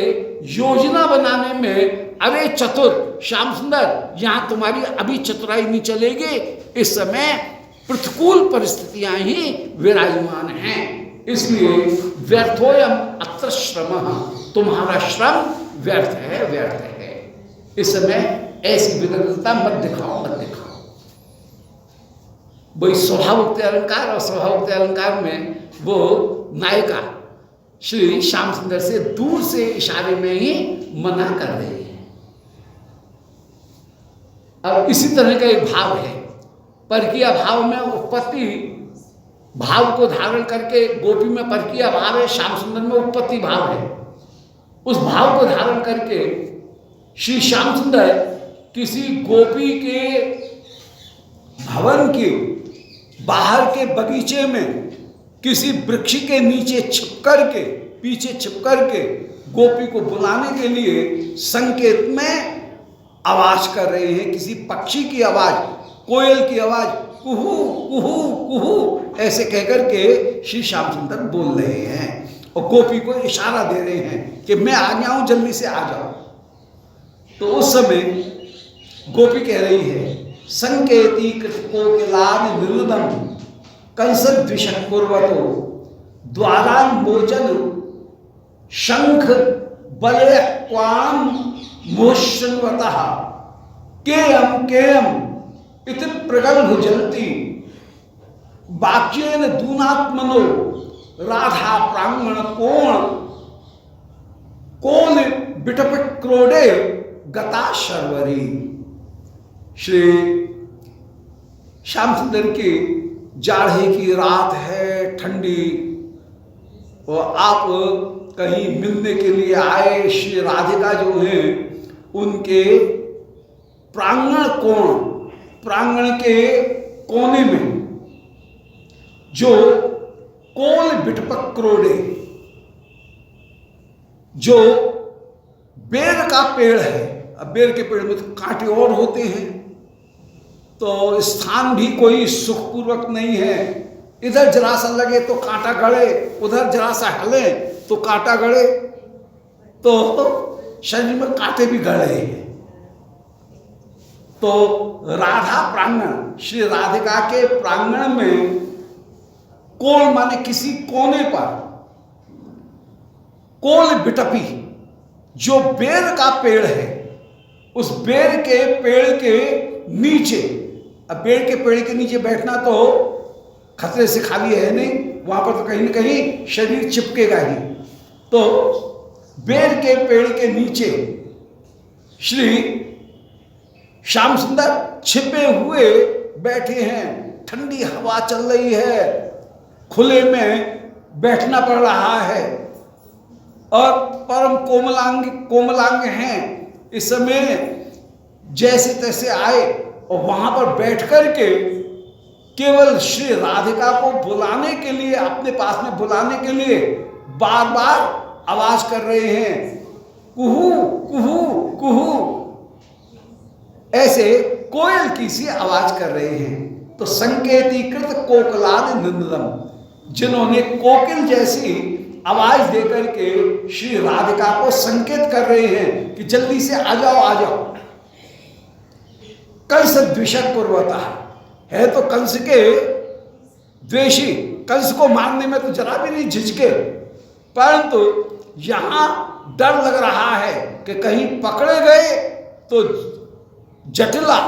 योजना बनाने में, अरे चतुर श्याम सुंदर, यहाँ तुम्हारी अभी चतुराई नहीं चलेगी, इस समय प्रतिकूल परिस्थितियां ही विराजमान हैं, इसलिए व्यर्थोयम अत्र श्रमः, तुम्हारा श्रम व्यर्थ है, व्यर्थ है। इस समय ऐसी विदग्धता मत दिखाओ, मत दिखाओ। वही स्वभावोक्त अलंकार, और स्वभावोक्त अलंकार में वो नायिका श्री श्याम सुंदर से दूर से इशारे में ही मना कर रही है। अब इसी तरह का एक भाव है, परकीय भाव में उत्पत्ति भाव को धारण करके, गोपी में परकीय भाव है, श्याम सुंदर में उत्पत्ति भाव है। उस भाव को धारण करके श्री श्याम सुंदर किसी गोपी के भवन के बाहर के बगीचे में किसी वृक्ष के नीचे छिपकर के, पीछे छिपकर के गोपी को बुलाने के लिए संकेत में आवाज कर रहे हैं। किसी पक्षी की आवाज, कोयल की आवाज, कुहू कुहू कुहू ऐसे कहकर के श्री श्याम सुंदर बोल रहे हैं और गोपी को इशारा दे रहे हैं कि मैं आ जाऊं, जल्दी से आ जाओ। तो उस समय गोपी कह रही है, संकेती कृतकोकिलान निरुदम कंसद्विषं कुर्वतो द्वारान्मोचन शंख बलय क्वाम मोहश्रवतः केयम केयम इति प्रगल्भ जलती वाक्येन दूनात्मनो राधा प्रांगण कोण बिटप क्रोडे गता शर्वरी। श्री श्याम सुंदर की जाड़े की रात है, ठंडी, और आप कहीं मिलने के लिए आए। श्री राधिका जो है उनके प्रांगण कोण, प्रांगण के कोने में जो कोल बिटपक क्रोडे, जो बेर का पेड़ है। अब बेर के पेड़ में तो कांटे और होते हैं, तो स्थान भी कोई सुखपूर्वक नहीं है। इधर जरा सा लगे तो कांटा गड़े, उधर जरा सा हिले तो कांटा गड़े, तो शरीर में कांटे भी गड़े हैं। तो राधा प्रांगण, श्री राधिका के प्रांगण में कोल माने किसी कोने पर, कोल बिटपी जो बेर का पेड़ है, उस बेर के पेड़ के नीचे। अब बेर के पेड़ के नीचे बैठना तो खतरे से खाली है नहीं, वहां पर तो कहीं न कहीं शरीर चिपकेगा ही। तो बेर के पेड़ के नीचे श्री श्याम सुंदर छिपे हुए बैठे हैं। ठंडी हवा चल रही है, खुले में बैठना पड़ रहा है और परम कोमलांग हैं। इस समय जैसे तैसे आए और वहां पर बैठ कर के केवल श्री राधिका को बुलाने के लिए, अपने पास में बुलाने के लिए बार बार आवाज कर रहे हैं, कुहू कुहू कुहू, ऐसे कोयल की सी आवाज कर रहे हैं। तो संकेतीकृत कोकिलाद निंदम, जिन्होंने कोकिल जैसी आवाज देकर के श्री राधिका को संकेत कर रहे हैं कि जल्दी से आ जाओ, आ जाओ। कंस द्विषक पूर्वता है, तो कंस के द्वेषी, कंस को मारने में तो जरा भी नहीं झिझके, परंतु यहां डर लग रहा है कि कहीं पकड़े गए तो जटिला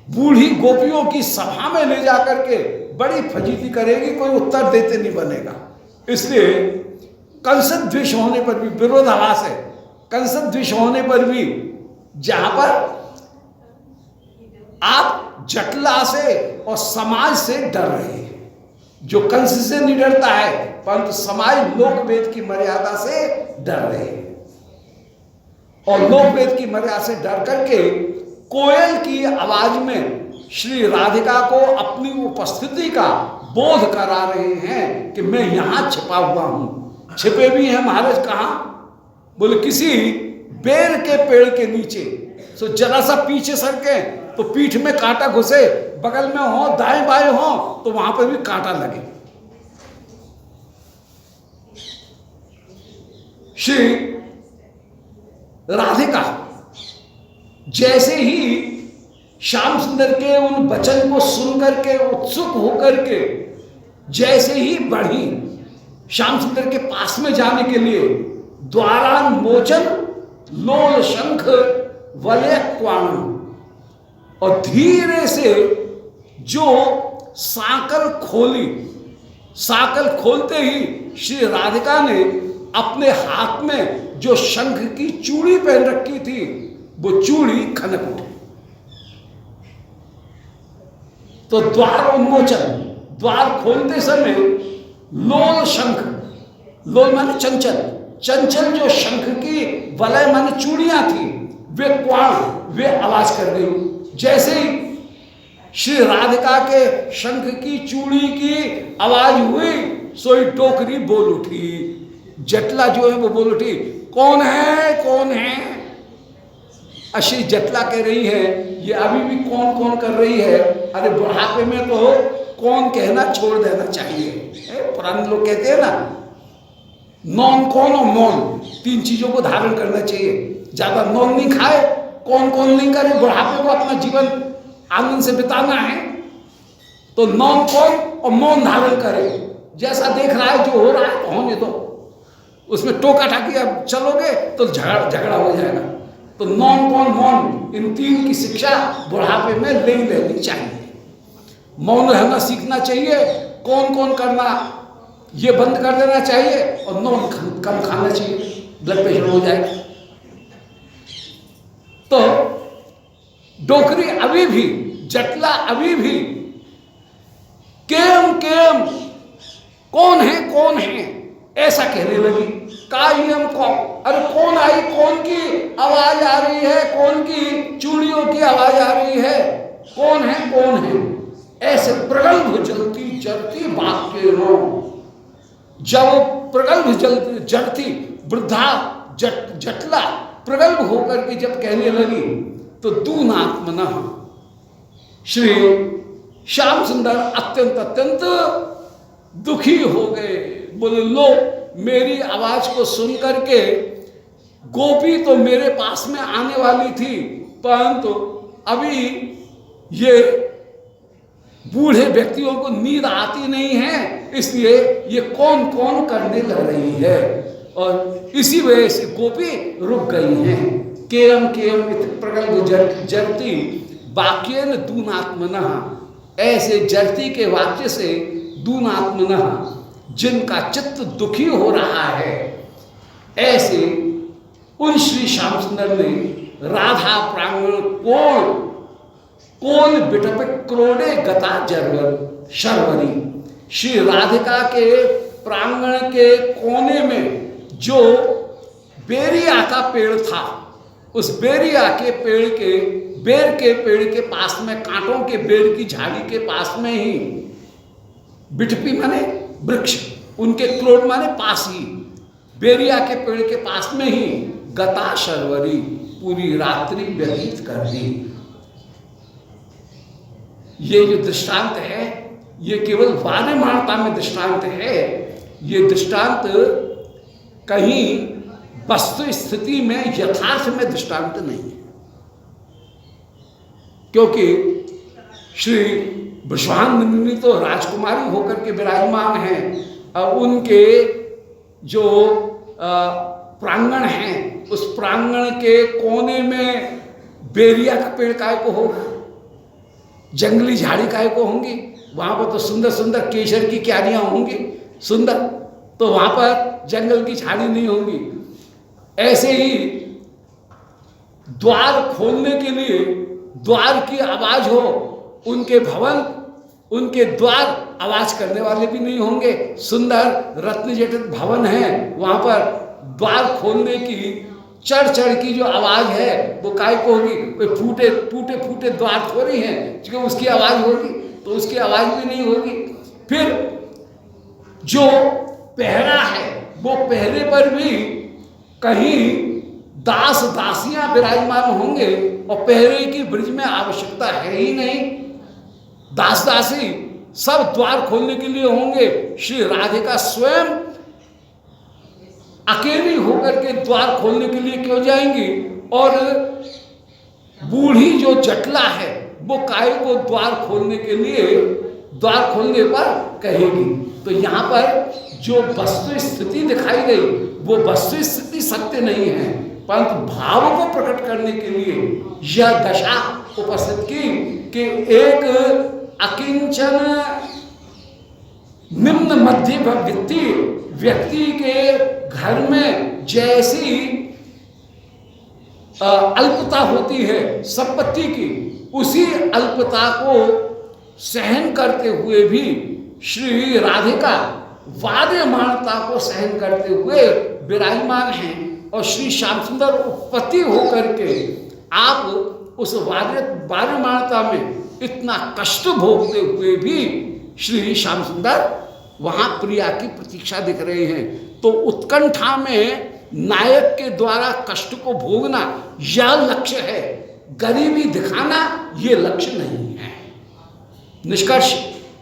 बूढ़ी गोपियों की सभा में ले जाकर के बड़ी फजीती करेगी, कोई उत्तर देते नहीं बनेगा। इसलिए कंस द्वेष होने पर भी, विरोधाभास है, कंस द्वेष होने पर भी जहां पर आप जटला से और समाज से डर रहे हैं, जो कंस से नहीं डरता है परंतु समाज लोकवेद की मर्यादा से डर रहे हैं, और लोकवेद की मर्यादा से डर करके कोयल की आवाज में श्री राधिका को अपनी उपस्थिति का बोध करा रहे हैं कि मैं यहां छिपा हुआ हूं। छिपे भी हैं महाराज कहां? बोले किसी बेर के पेड़ के नीचे। सो जरा सा पीछे सरके तो तो पीठ में कांटा घुसे, बगल में हो, दाएं बाएं हो, तो वहां पर भी कांटा लगे। श्री राधिका जैसे ही श्याम सुंदर के उन वचन को सुनकर के उत्सुक होकर के जैसे ही बढ़ी श्याम सुंदर के पास में जाने के लिए, द्वारान्मोचन लोल शंख वलय क्वाणम, और धीरे से जो साकल खोली, साकल खोलते ही श्री राधिका ने अपने हाथ में जो शंख की चूड़ी पहन रखी थी वो चूड़ी खनक उठी। तो द्वार उन्मोचन, द्वार खोलते समय लोल शंख, लोल माने चंचल, चंचल जो शंख की वलय माने चूड़ियां थी, वे क्वाण, वे आवाज कर गई। जैसे ही श्री राधिका के शंख की चूड़ी की आवाज हुई, सोई टोकरी बोल उठी, जटला जो है वो बोल उठी, कौन है कौन है। अश्री जटला कह रही है, ये अभी भी कौन कौन कर रही है। अरे बुढ़ापे में तो कौन कहना छोड़ देना चाहिए। पुराने लोग कहते हैं ना, नॉन कौन और मौन, तीन चीजों को धारण करना चाहिए। ज्यादा नॉन नहीं खाए, कौन कौन नहीं करे, बुढ़ापे को अपना जीवन आनंद से बिताना है तो नॉन कौन और मौन धारण करे। जैसा देख रहा है, जो हो रहा है होने दो, उसमें टोका टाकी अब चलोगे तो झगड़ा हो जाएगा। तो नॉन कौन मौन, इन तीन की शिक्षा बुढ़ापे में ले लेनी चाहिए। मौन रहना सीखना चाहिए, कौन कौन करना ये बंद कर देना चाहिए, और नॉन कम खाना चाहिए, ब्लड प्रेशर हो जाएगा। तो डोकरी अभी भी, जटला अभी भी केम केम कौन है ऐसा कहने लगी। कायम कौन, अरे कौन आई, कौन की आवाज आ रही है, कौन की चूड़ियों की आवाज आ रही है, कौन है ऐसे प्रगल्भ जलती जलती बात के रो। जब प्रगल्भ जलती वृद्धा जटला प्रगल्भ होकर के जब कहने लगी, तो दूनात्मना श्री श्याम सुंदर अत्यंत दुखी हो गए। बोले, लो मेरी आवाज को सुन करके गोपी तो मेरे पास में आने वाली थी, परंतु अभी ये बूढ़े व्यक्तियों को नींद आती नहीं है, इसलिए ये कौन कौन करने लग रही है, और इसी वजह से गोपी रुक गई हैं। केम केम प्रगल्भ जरती वाक्येन दूनात्मनः, ऐसे जरती के वाक्य से दूनात्मनः, जिनका चित्त दुखी हो रहा है, ऐसे उन श्री श्याम सुंदर ने राधा प्रांगण कोल बिटप क्रोड़े गता जरवर शर्वरी, श्री राधिका के प्रांगण के कोने में जो बेरिया का पेड़ था, उस बेरिया के पेड़ के बेर के पेड़ के पास में, कांटों के बेर की झाड़ी के पास में ही, बिटपी माने वृक्ष, उनके क्रोध माने पास ही, बेरिया के पेड़ के पास में ही गता शर्वरी, पूरी रात्रि व्यतीत कर दी। ये जो दृष्टांत है, ये केवल वार्यमानता में दृष्टांत है। ये दृष्टांत कहीं वस्तु स्थिति में, यथार्थ में दृष्टांत नहीं है, क्योंकि श्री विश्वानंदिनी तो राजकुमारी होकर के विराजमान हैं, और उनके जो प्रांगण है, उस प्रांगण के कोने में बेरिया का पेड़ काय को होगा, जंगली झाड़ी काय को होंगी, वहां पर तो सुंदर सुंदर केसर की क्यारियां होंगी सुंदर, तो वहां पर जंगल की झाड़ी नहीं होंगी। ऐसे ही द्वार खोलने के लिए द्वार की आवाज हो, उनके भवन, उनके द्वार आवाज करने वाले भी नहीं होंगे। सुंदर रत्न जटित भवन है, वहां पर द्वार खोलने की चढ़ चढ़ की जो आवाज है वो काय को होगी, कोई टूटे फूटे द्वार थोड़ी हैं क्योंकि उसकी आवाज होगी, तो उसकी आवाज भी नहीं होगी। फिर जो पहरा है, वो पहरे पर भी कहीं दास दासियां विराजमान होंगे, और पहरे की ब्रज में आवश्यकता है ही नहीं। दास दासी सब द्वार खोलने के लिए होंगे, श्री राधिका स्वयं अकेली होकर के द्वार खोलने के लिए क्यों जाएंगी? और बूढ़ी जो जटला है वो काय को द्वार खोलने के लिए, द्वार खोलने पर कहेगी। तो यहाँ पर जो वस्तु स्थिति दिखाई गई वो वस्तु स्थिति सत्य नहीं है, परंतु भाव को प्रकट करने के लिए यह दशा उपस्थित की कि एक अकिंचन निम्न मध्य वित्तीय व्यक्ति के घर में जैसी अल्पता होती है संपत्ति की, उसी अल्पता को सहन करते हुए भी श्री राधिका वाद्यमानता को सहन करते हुए विराजमान हैं। और श्री श्याम सुंदर उत्पत्ति होकर के आप उस वाद्यमानता में इतना कष्ट भोगते हुए भी श्री श्याम सुंदर वहां प्रिया की प्रतीक्षा दिख रहे हैं। तो उत्कंठा में नायक के द्वारा कष्ट को भोगना यह लक्ष्य है, गरीबी दिखाना ये लक्ष्य नहीं है। निष्कर्ष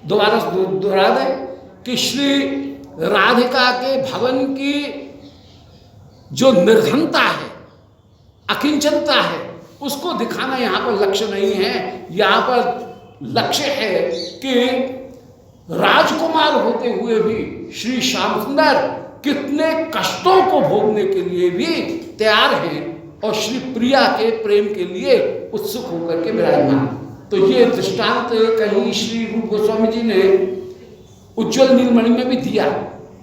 दोबारा दोहरा दें कि श्री राधिका के भवन की जो निर्धनता है, अकिंचनता है, उसको दिखाना यहाँ पर लक्ष्य नहीं है। यहाँ पर लक्ष्य है कि राजकुमार होते हुए भी श्री श्याम सुंदर कितने कष्टों को भोगने के लिए भी तैयार हैं और श्री प्रिया के प्रेम के लिए उत्सुक होकर के विराजमान। तो ये दृष्टांत कहीं श्री रूप गोस्वामी जी ने उज्ज्वल नीलमणि में भी दिया।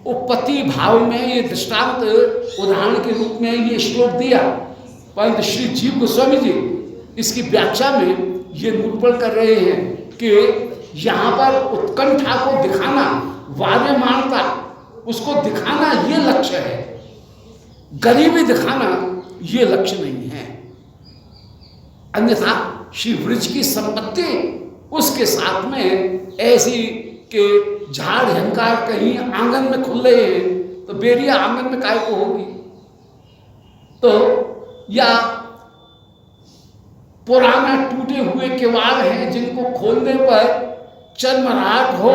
उपपत्ति भाव में ये दृष्टांत उदाहरण के रूप में ये श्लोक दिया, परंतु श्री जीव गोस्वामी जी इसकी व्याख्या में ये निरूपण कर रहे हैं कि यहाँ पर उत्कंठा को दिखाना, वाद्यमानता उसको दिखाना ये लक्ष्य है, गरीबी दिखाना ये लक्ष्य नहीं है। अन्यथा श्री वृज की संपत्ति उसके साथ में ऐसी के झाड़ झंकार कहीं आंगन में खुल रहे हैं तो बेरिया आंगन में काय को होगी। तो या पुराना टूटे हुए किवाड़ हैं जिनको खोलने पर चरमराहट हो,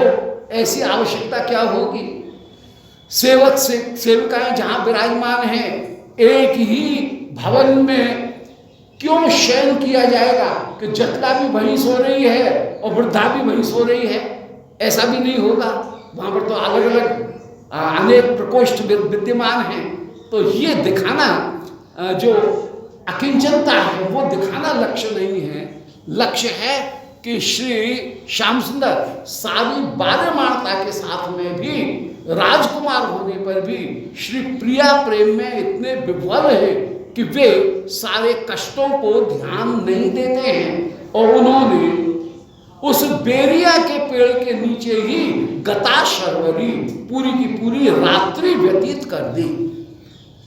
ऐसी आवश्यकता क्या होगी। सेवक से सेविकाएं जहां विराजमान हैं, एक ही भवन में क्यों शयन किया जाएगा कि जटला भी वहीं सो रही है और वृद्धा भी वहीं सो रही है, ऐसा भी नहीं होगा। वहां पर तो अलग अलग अनेक प्रकोष्ठ विद्यमान हैं। तो ये दिखाना जो अकिंचनता है वो दिखाना लक्ष्य नहीं है। लक्ष्य है कि श्री श्याम सुंदर सारी बाध्यमानता के साथ में भी राजकुमार होने पर भी श्री प्रिया प्रेम में इतने विह्वल है कि वे सारे कष्टों को ध्यान नहीं देते हैं और उन्होंने उस बेरिया के पेड़ के नीचे ही गता शर्वरी पूरी की पूरी रात्रि व्यतीत कर दी।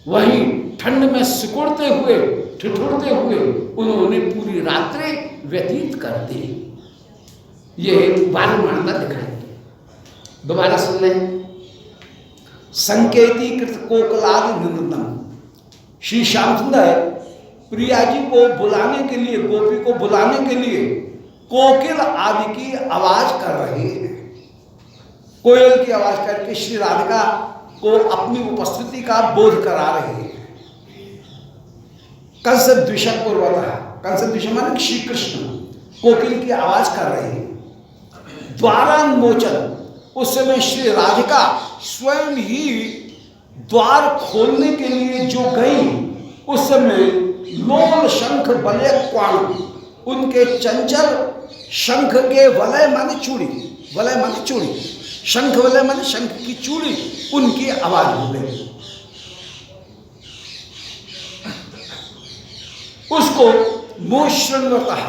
वहीं ठंड में सिकुड़ते हुए ठिठुरते हुए उन्होंने पूरी रात्रि व्यतीत कर दी। ये बाध्यमानता दिखाएंगे। दोबारा सुन लें। संकेतीकृत कोकलादि निनंदन, श्री श्याम सुंदर प्रिया जी को बुलाने के लिए, गोपी को बुलाने के लिए कोकिल आदि की आवाज कर रहे हैं। कोयल की आवाज करके श्री राधिका को अपनी उपस्थिति का बोध करा रहे हैं। कंस द्विषक पूर्वतः, कंस द्विषक माने श्री कृष्ण कोकिल की आवाज कर रहे हैं। द्वारान्मोचन, उस समय श्री राधिका स्वयं ही द्वार खोलने के लिए जो गई, उस समय लोल शंख वलय क्वाण, उनके चंचल शंख के वलय माने चूड़ी, वलय माने चूड़ी, शंख वलय माने शंख की चूड़ी, उनकी आवाज हो गई। उसको मोश्रण्वतः,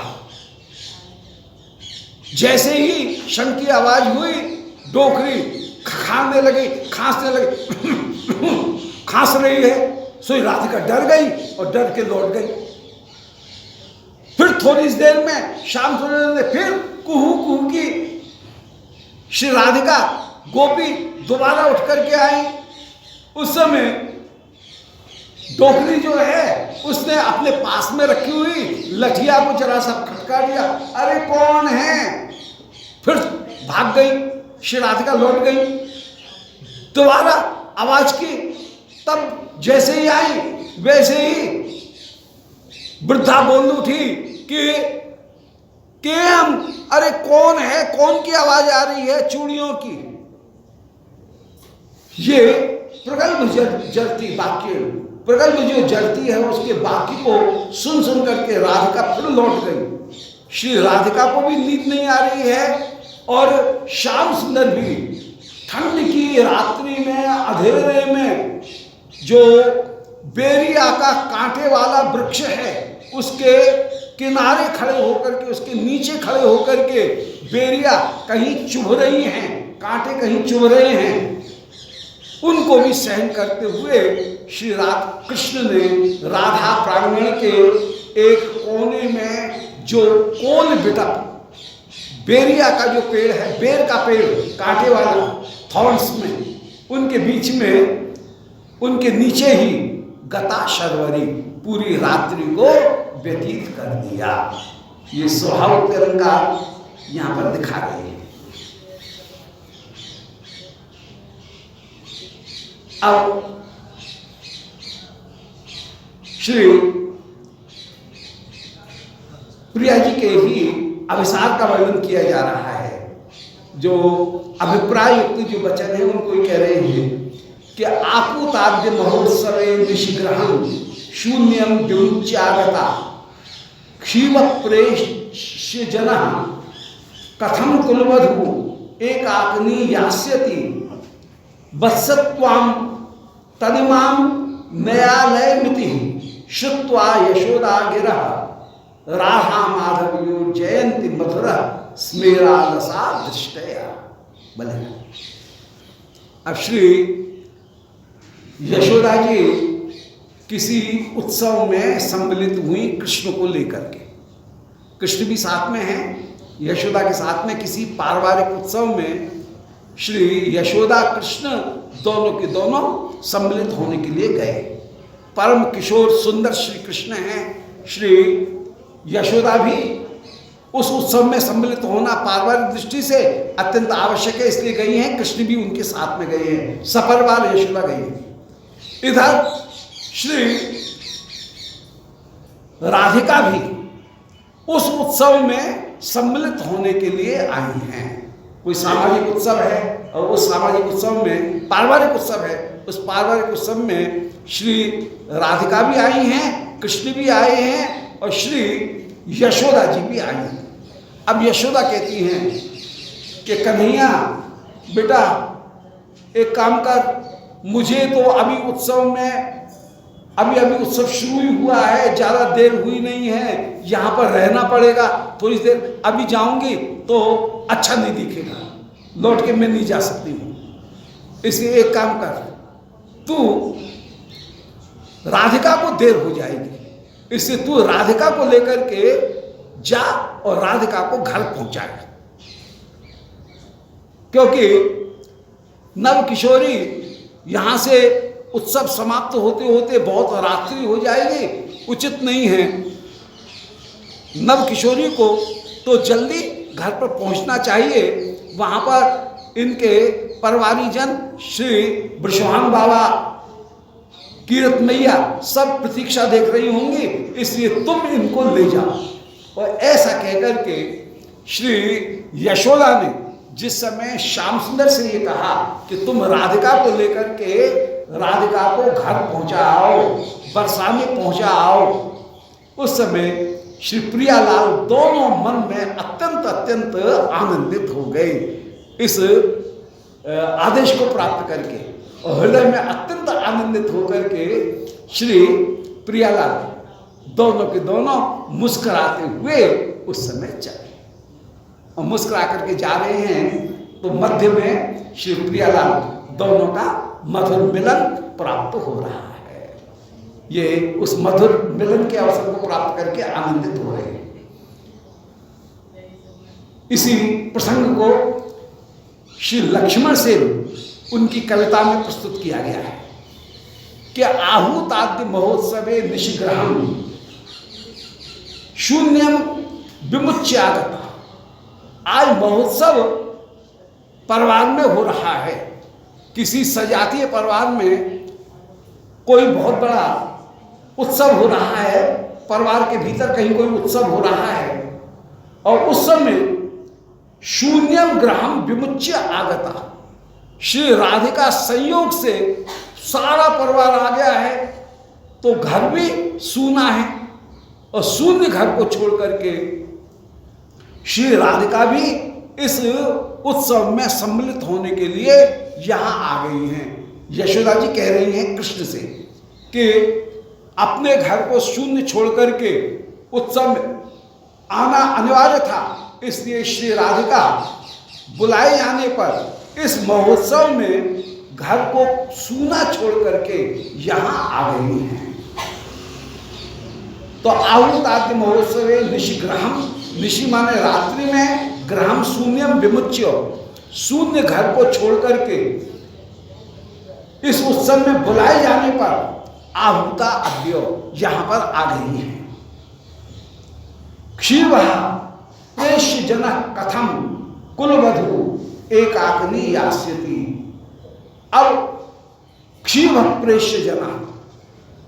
जैसे ही शंख की आवाज हुई डोकरी खाने लगी, खांसने लगी, खांस रही है। सो राधिका डर गई और डर के लौट गई। फिर थोड़ी देर में श्याम सुंदर ने फिर कुहू कुहू की। श्री राधिका गोपी दोबारा उठ करके आई। उस समय डोकरी जो है उसने अपने पास में रखी हुई लठिया को जरा सा खटका दिया, अरे कौन है, फिर भाग गई। श्री राधिका लौट गई, दोबारा आवाज की, तब जैसे ही आई वैसे ही वृद्धा बोल उठी कि हम, अरे कौन है, कौन की आवाज आ रही है, चूड़ियों की। ये प्रगल्भ जलती वाक्य, प्रगल्भ जो जलती है उसके वाक्य को सुन सुन करके राधिका फिर लौट गई। श्री राधिका को भी नींद नहीं आ रही है और श्याम सुंदर भी ठंड की रात्रि में अंधेरे में जो बेरिया का कांटे वाला वृक्ष है उसके किनारे खड़े होकर के, उसके नीचे खड़े होकर के बेरिया कहीं चुभ रही हैं, कांटे कहीं चुभ रहे हैं, उनको भी सहन करते हुए श्री कृष्ण ने राधा प्रांगण के एक कोने में जो कोल बिटप बेरिया का जो पेड़ है, बेर का पेड़ कांटे वाला थॉर्न्स में, उनके बीच में, उनके नीचे ही गता शर्वरी पूरी रात्रि को व्यतीत कर दिया। ये स्वभाव तिरंगा यहां पर दिखा रहे हैं। अब श्री प्रिया जी के ही अभिसार का वर्णन किया जा रहा है। जो अभिप्राय युक्त जो वचन है उनको ही कह रहे हैं कि आपूताद्य महोत्सवे निशिग्रहण शून्यम विमुच्यागता क्षीम प्रेष्य जन कथम कुलवधु एकाग्नि यास्यति वत्सत्वाम तनिमाम न्यायालय मिति श्रुत्वा यशोदा गिरह राधा माधव्यो जयंती मधुर स्मेरा रसा दृष्टया। बोले अब श्री यशोदा जी किसी उत्सव में सम्मिलित हुई कृष्ण को लेकर के, कृष्ण भी साथ में है, यशोदा के साथ में किसी पारिवारिक उत्सव में श्री यशोदा कृष्ण दोनों के दोनों सम्मिलित होने के लिए गए। परम किशोर सुंदर श्री कृष्ण हैं, श्री यशोदा भी उस उत्सव में सम्मिलित होना पारिवारिक दृष्टि से अत्यंत आवश्यक है, इसलिए गई हैं। कृष्ण भी उनके साथ में गए हैं, सपरिवार यशोदा गई हैं। इधर श्री राधिका भी उस उत्सव में सम्मिलित होने के लिए आई हैं। कोई सामाजिक उत्सव है और उस सामाजिक उत्सव में पारिवारिक उत्सव है, उस पारिवारिक उत्सव में श्री राधिका भी आई हैं, कृष्ण भी आए हैं और श्री यशोदा जी भी आई हैं। अब यशोदा कहती हैं कि कन्हैया बेटा एक काम कर, मुझे तो अभी उत्सव में अभी उत्सव शुरू ही हुआ है, ज़्यादा देर हुई नहीं है, यहाँ पर रहना पड़ेगा थोड़ी देर, अभी जाऊंगी तो अच्छा नहीं दिखेगा, लौट के मैं नहीं जा सकती हूँ। इसलिए एक काम कर, तू राधिका को देर हो जाएगी, इसलिए तू राधिका को लेकर के जा और राधिका को घर पहुंचाएगा, क्योंकि नव किशोरी यहाँ से उत्सव समाप्त होते होते बहुत रात्रि हो जाएगी, उचित नहीं है। नव किशोरी को तो जल्दी घर पर पहुंचना चाहिए। वहाँ पर इनके परिवारी जन श्री ब्रजवान बाबा, कीरत मैया सब प्रतीक्षा देख रही होंगी, इसलिए तुम इनको ले जाओ। और ऐसा कहकर के श्री यशोदा ने जिस समय श्याम सुंदर से ये कहा कि तुम राधिका को लेकर के राधिका को घर पहुंचाओ, बरसा में पहुंचाओ, उस समय श्री प्रियालाल दोनों मन में अत्यंत आनंदित हो गए इस आदेश को प्राप्त करके, और हृदय में अत्यंत आनंदित होकर के श्री प्रियालाल दोनों के दोनों मुस्कुराते हुए उस समय चले और मुस्कुरा करके जा रहे हैं। तो मध्य में श्री प्रियालाल दोनों का मधुर मिलन प्राप्त हो रहा है। ये उस मधुर मिलन के अवसर को प्राप्त करके आनंदित हो रहे हैं। इसी प्रसंग को श्री लक्ष्मण से उनकी कविता में प्रस्तुत किया गया है। कि आहूताद्य महोत्सवे निशिग्रहम शून्यम विमुच्य आगता। आज महोत्सव परिवार में हो रहा है, किसी सजातीय परिवार में कोई बहुत बड़ा उत्सव हो रहा है, परिवार के भीतर कहीं कोई उत्सव हो रहा है, और उस समय शून्यम ग्रहम विमुच्य आगता, श्री राधिका संयोग से सारा परिवार आ गया है, तो घर भी सूना है, और शून्य घर को छोड़ करके श्री राधिका भी इस उत्सव में सम्मिलित होने के लिए यहां आ गई हैं। यशोदा जी कह रही हैं कृष्ण से कि अपने घर को शून्य छोड़ करके उत्सव में आना अनिवार्य था, इसलिए श्री राधिका बुलाए जाने पर इस महोत्सव में घर को सूना छोड़ करके यहां आ गई हैं। तो आहूताद्य महोत्सवे निशिग्रहम, निशि माने रात्रि में, ग्रहम शून्यम विमुच्य, शून्य घर को छोड़ करके इस उत्सव में बुलाए जाने पर आहूता अद्य यहां पर आ गई है। क्षीव प्रेष्य जन कथम कुलवधु एकाग्नि यास्यति। अब क्षीव प्रेष्य जना,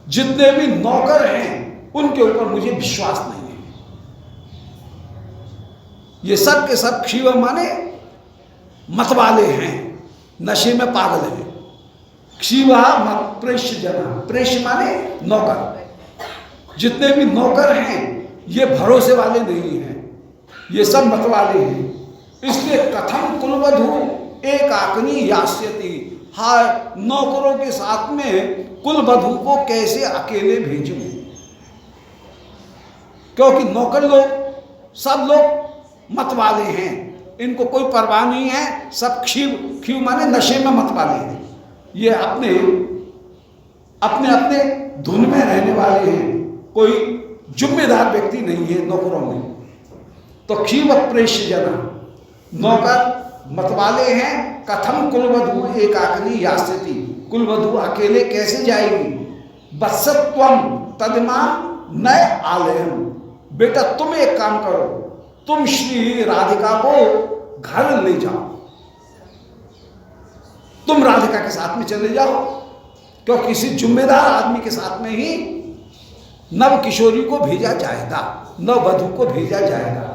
जितने भी नौकर हैं उनके ऊपर मुझे विश्वास नहीं है। ये सब के सब क्षीव माने मतवाले हैं, नशे में पागल हैं। क्षीवा मत प्रेष्य जना, प्रेष्य माने नौकर, जितने भी नौकर हैं ये भरोसे वाले नहीं हैं, ये सब मतवाले हैं। इसलिए कथम कुलवधु एकाग्नि यास्यति, हाय नौकरों के साथ में कुलवधु को कैसे अकेले भेजूं, क्योंकि नौकर लोग सब लोग मतवाले हैं, इनको कोई परवाह नहीं है, सब क्षीव माने नशे में मतवाले हैं, ये अपने अपने अपने धुन में रहने वाले हैं, कोई जिम्मेदार व्यक्ति नहीं है नौकरों में। तो क्षीव प्रेष्य जना, नौकर मतवाले हैं। कथम कुलवधु एकाग्नि यास्यति, कुलवधु अकेले कैसे जाएगी। वत्सत्वम तदमा नय आलयम, बेटा तुम एक काम करो, तुम श्री राधिका को घर ले जाओ, तुम राधिका के साथ में चले जाओ, क्योंकि किसी जिम्मेदार आदमी के साथ में ही नव किशोरी को भेजा जाएगा, नव वधु को भेजा जाएगा।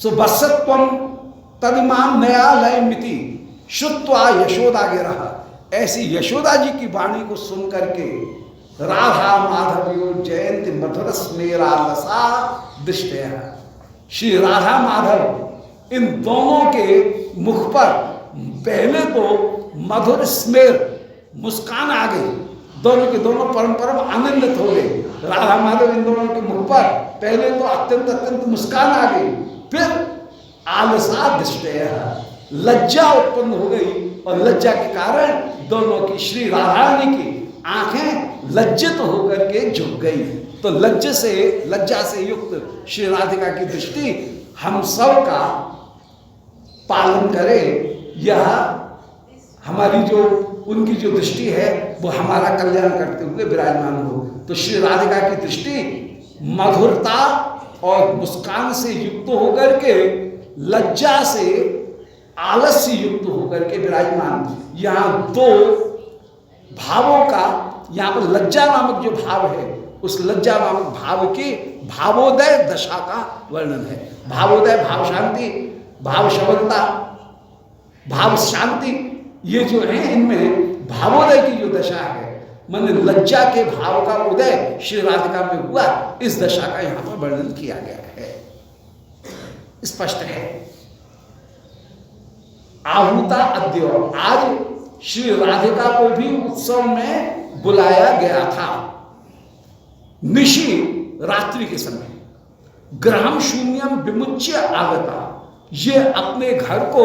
सो वत्सत्वम तदिमाम नयालय मिति श्रुत्वा यशोदा गिरह। ऐसी यशोदा जी की वाणी को सुन करके राधा माधव जयंती मधुर स्मेरा लसा दृष्टया, श्री राधा माधव इन दोनों के मुख पर पहले तो मधुर स्मेर मुस्कान आ गई, दोनों के दोनों परम परम आनंदित हो गए। राधा माधव इन दोनों के मुख पर पहले तो अत्यंत अत्यंत मुस्कान आ गई, फिर आलसा दृष्टया, लज्जा उत्पन्न हो गई, और लज्जा के कारण दोनों की श्री राधा रानी की आंखें लज्जित होकर के झुक गई। तो लज्जा से युक्त श्री राधिका की दृष्टि हम सब का पालन करे, यह हमारी जो उनकी जो दृष्टि है वो हमारा कल्याण करते हुए विराजमान हो। तो श्री राधिका की दृष्टि मधुरता और मुस्कान से युक्त होकर के, लज्जा से आलस्य युक्त होकर के विराजमान। यहाँ दो भावों का, यहाँ पर लज्जा नामक जो भाव है, उस लज्जा नामक भाव की भावोदय दशा का वर्णन है। भावोदय भाव शांति, भाव शबदता, भाव शांति, ये जो है इनमें भावोदय की जो दशा है, माने लज्जा के भाव का उदय श्री राधिका में हुआ, इस दशा का यहाँ पर वर्णन किया गया है। स्पष्ट है। आहूता अद्य, आज श्री राधिका को भी उत्सव में बुलाया गया था। निशि रात्रि के समय, ग्रहम शून्यम विमुच्य आगता, ये अपने घर को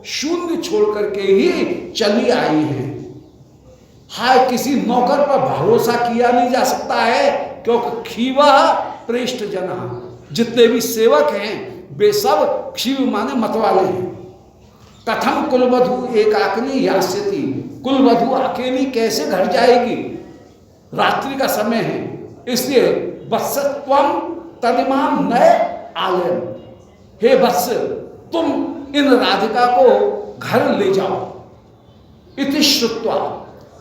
शून्य छोड़ करके ही चली आई है। हाय किसी नौकर पर भरोसा किया नहीं जा सकता है, क्योंकि क्षीवा प्रेष्ठ जना, जितने भी सेवक हैं वे सब क्षीव माने मतवाले हैं। कथम कुलवधु एकाग्नि यास्यति, कुलवधू अकेली कैसे घर जाएगी, रात्रि का समय है, इसलिए वत्सत्वम तदिमाम नए आलयम, हे वत्स तुम इन राधिका को घर ले जाओ। इति श्रुत्वा,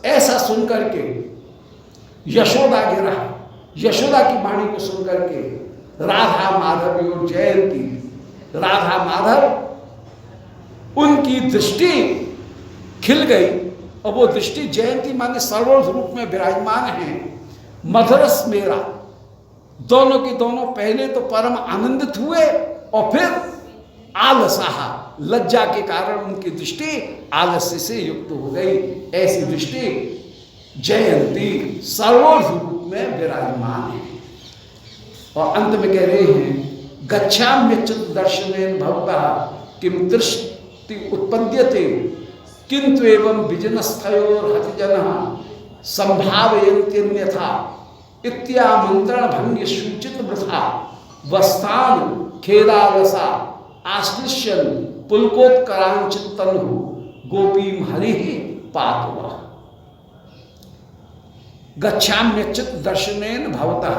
ऐसा सुनकर के यशोदा गिरा, यशोदा की वाणी को सुनकर के राधा माधव और जयंती, राधा माधव उनकी दृष्टि खिल गई, और वो दृष्टि जयंती माने सर्वोच्च रूप में विराजमान है। मधुरस मेरा, दोनों की दोनों पहले तो परम आनंदित हुए और फिर आलसाहा, लज्जा के कारण उनकी दृष्टि आलस्य से युक्त हो गई। ऐसी दृष्टि जयंती सर्वोच्च रूप में विराजमान है। और अंत में कह रहे हैं गच्छाम्यच्युत दर्शनेन भवतः किम दृष्टि उत्पद्यते किंतु एवं विजनस्थयोर्हतिजनः संभावयन्त्यन्यथा इत्यामंत्रण भंग्य सूचित वृथा वस्तान खेदालसा आश्लिष्यन् पुलकोत्करांचित्तनु गोपीम हरि पातवा। गच्छाम्यच्युत दर्शनेन भवतः,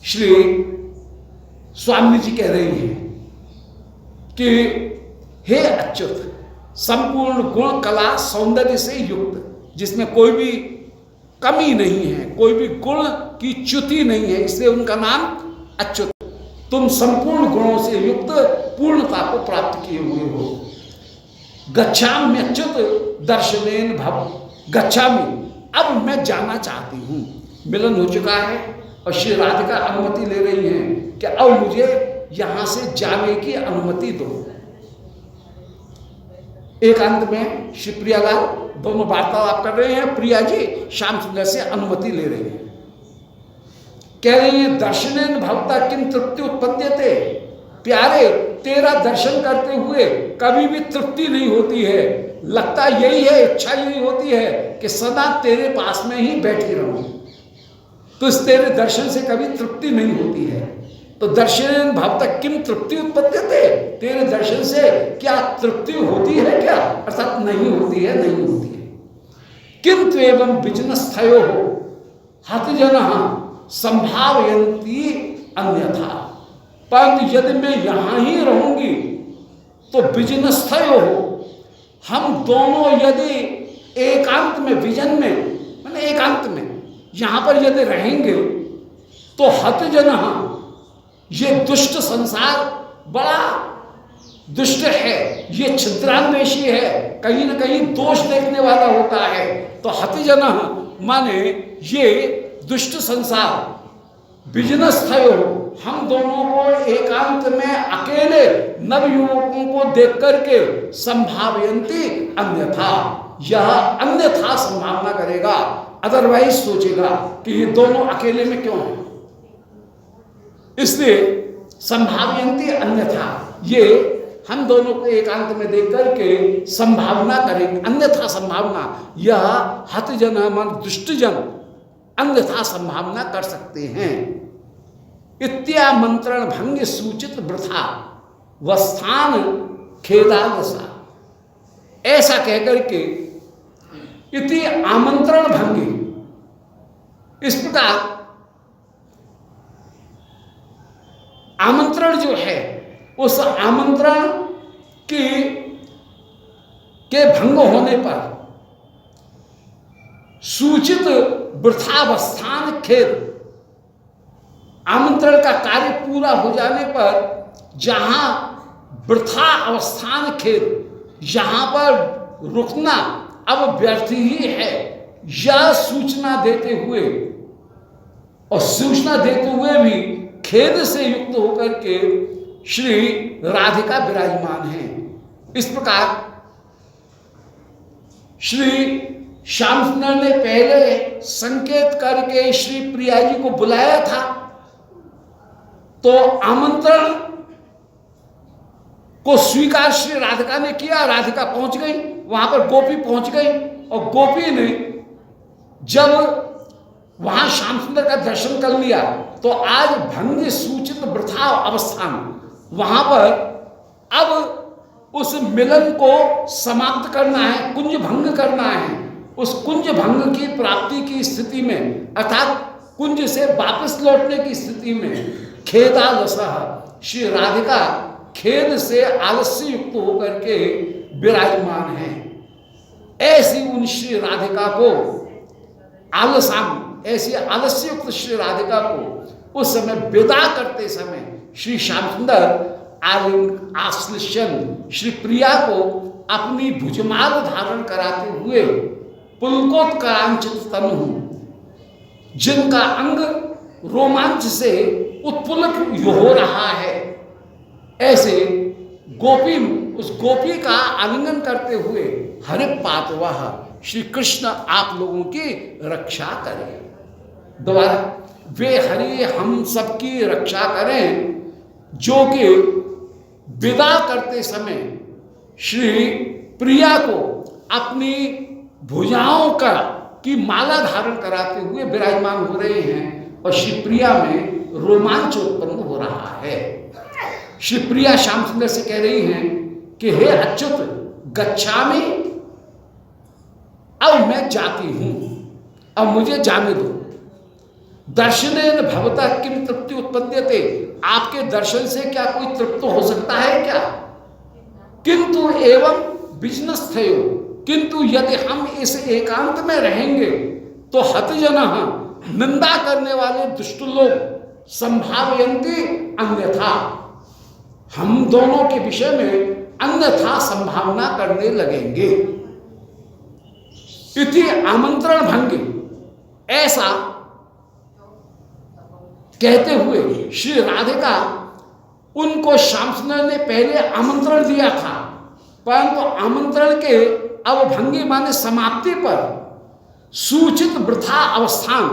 श्री स्वामी जी कह रही हैं कि हे अच्युत, संपूर्ण गुण कला सौंदर्य से युक्त, जिसमें कोई भी कमी नहीं है, कोई भी गुण की च्युति नहीं है, इसलिए उनका नाम अच्युत। तुम संपूर्ण गुणों से युक्त पूर्णता को प्राप्त किए हुए हो। गच्छाम्यच्युत दर्शनेन भव, गच्छामि, अब मैं जाना चाहती हूँ। मिलन हो चुका है और श्री राधिका अनुमति ले रही हैं कि अब मुझे यहाँ से जाने की अनुमति दो। एकांत में श्री प्रियालाल दोनों वार्तालाप कर रहे हैं। प्रिया जी श्याम सुंदर से अनुमति ले रही हैं, कह रही है दर्शनेन भवता किम तृप्ति उत्पद्यते, प्यारे तेरा दर्शन करते हुए कभी भी तृप्ति नहीं होती है, लगता यही है, इच्छा यही होती है कि सदा तेरे पास में ही बैठी रहूं, तो इस तेरे दर्शन से कभी तृप्ति नहीं होती है। तो दर्शनेन भवता किम तृप्ति उत्पद्यते, तेरे दर्शन से क्या तृप्ति होती है क्या, अर्थात नहीं होती है, नहीं होती है। किंतु एवं विजनस्थयो हतजनः संभावयन्ति अन्यथा, परंतु यदि मैं यहां ही रहूंगी तो विजनस्थयो, हम दोनों यदि एकांत में, विजन में माने एकांत में यहां पर यदि रहेंगे तो हतजनः, ये दुष्ट संसार बड़ा दुष्ट है, ये छिद्रान्वेषी है, कहीं न कहीं दोष देखने वाला होता है। तो हतजनः माने ये दुष्ट संसार, बिजनस्थयो, हम दोनों को एकांत में अकेले नवयुवकों को देख करके संभावयन्ति अन्यथा, यह अन्यथा संभावना करेगा, अदरवाइज सोचेगा कि ये दोनों अकेले में क्यों हैं, इसलिए संभावयन्ति अन्यथा, ये हम दोनों को एकांत में देख करके संभावना करेंगे, अन्यथा संभावना, यह हतजन मन दुष्टजन अन्यथा संभावना कर सकते हैं। इत्यामंत्रण भंग सूचित वृथा वस्थान खेदालसा, ऐसा कहकर के इति आमंत्रण भंगी, इस प्रकार आमंत्रण जो है उस आमंत्रण के भंग होने पर सूचित वृथावस्थान खेद, आमंत्रण का कार्य पूरा हो जाने पर जहां वृथा अवस्थान खेद, यहां पर रुकना अब व्यर्थ ही है, यह सूचना देते हुए, और सूचना देते हुए भी खेद से युक्त होकर के श्री राधिका विराजमान है। इस प्रकार श्री श्याम सुंदर ने पहले संकेत करके श्री प्रिया जी को बुलाया था, तो आमंत्रण को स्वीकार श्री राधिका ने किया, राधिका पहुंच गई, वहां पर गोपी पहुंच गई, और गोपी ने जब वहां श्याम सुंदर का दर्शन कर लिया तो आज भंग सूचित वृथा अवस्थान, वहां पर अब उस मिलन को समाप्त करना है, कुंज भंग करना है। उस कुंज भंग की प्राप्ति की स्थिति में अर्थात कुंज से वापस लौटने की स्थिति में खेदालसः श्री राधिका खेद से आलस्य युक्त होकर के विराजमान है। ऐसी उन श्री राधिका को आलसाम, ऐसी आलस्य युक्त श्री राधिका को उस समय विदा करते समय श्री श्याम सुंदर आश्लिष्यन श्री प्रिया को अपनी भुजमाल धारण कराते हुए पुलकोत्करांचित तनु, जिनका अंग रोमांच से उत्पुलक हो रहा है, ऐसे गोपी, उस गोपी का आलिंगन करते हुए हरे पातवाह श्री कृष्ण आप लोगों की रक्षा करें। दोबारा, वे हरि हम सबकी रक्षा करें जो कि विदा करते समय श्री प्रिया को अपनी भुजाओं का की माला धारण कराते हुए विराजमान हो रहे हैं और श्री प्रिया में रोमांच उत्पन्न हो रहा है। श्री प्रिया श्याम सुंदर से कह रही हैं कि हे अच्युत गच्छामि, अब मैं जाती हूं, अब मुझे जाने दो। दर्शनेन भवतः किम तृप्ति उत्पद्यते, आपके दर्शन से क्या कोई तृप्त हो सकता है क्या? किंतु एवं बिजनेस थे, किंतु यदि हम इस एकांत में रहेंगे तो हतजनः निंदा करने वाले दुष्ट लोग संभावयन्ति अन्यथा, हम दोनों के विषय में अन्यथा संभावना करने लगेंगे। इति आमंत्रण भंगी, ऐसा कहते हुए श्री राधिका उनको श्याम सुंदर ने पहले आमंत्रण दिया था, परंतु आमंत्रण के अवभंगी माने समाप्ति पर सूचित वृथा अवस्थान,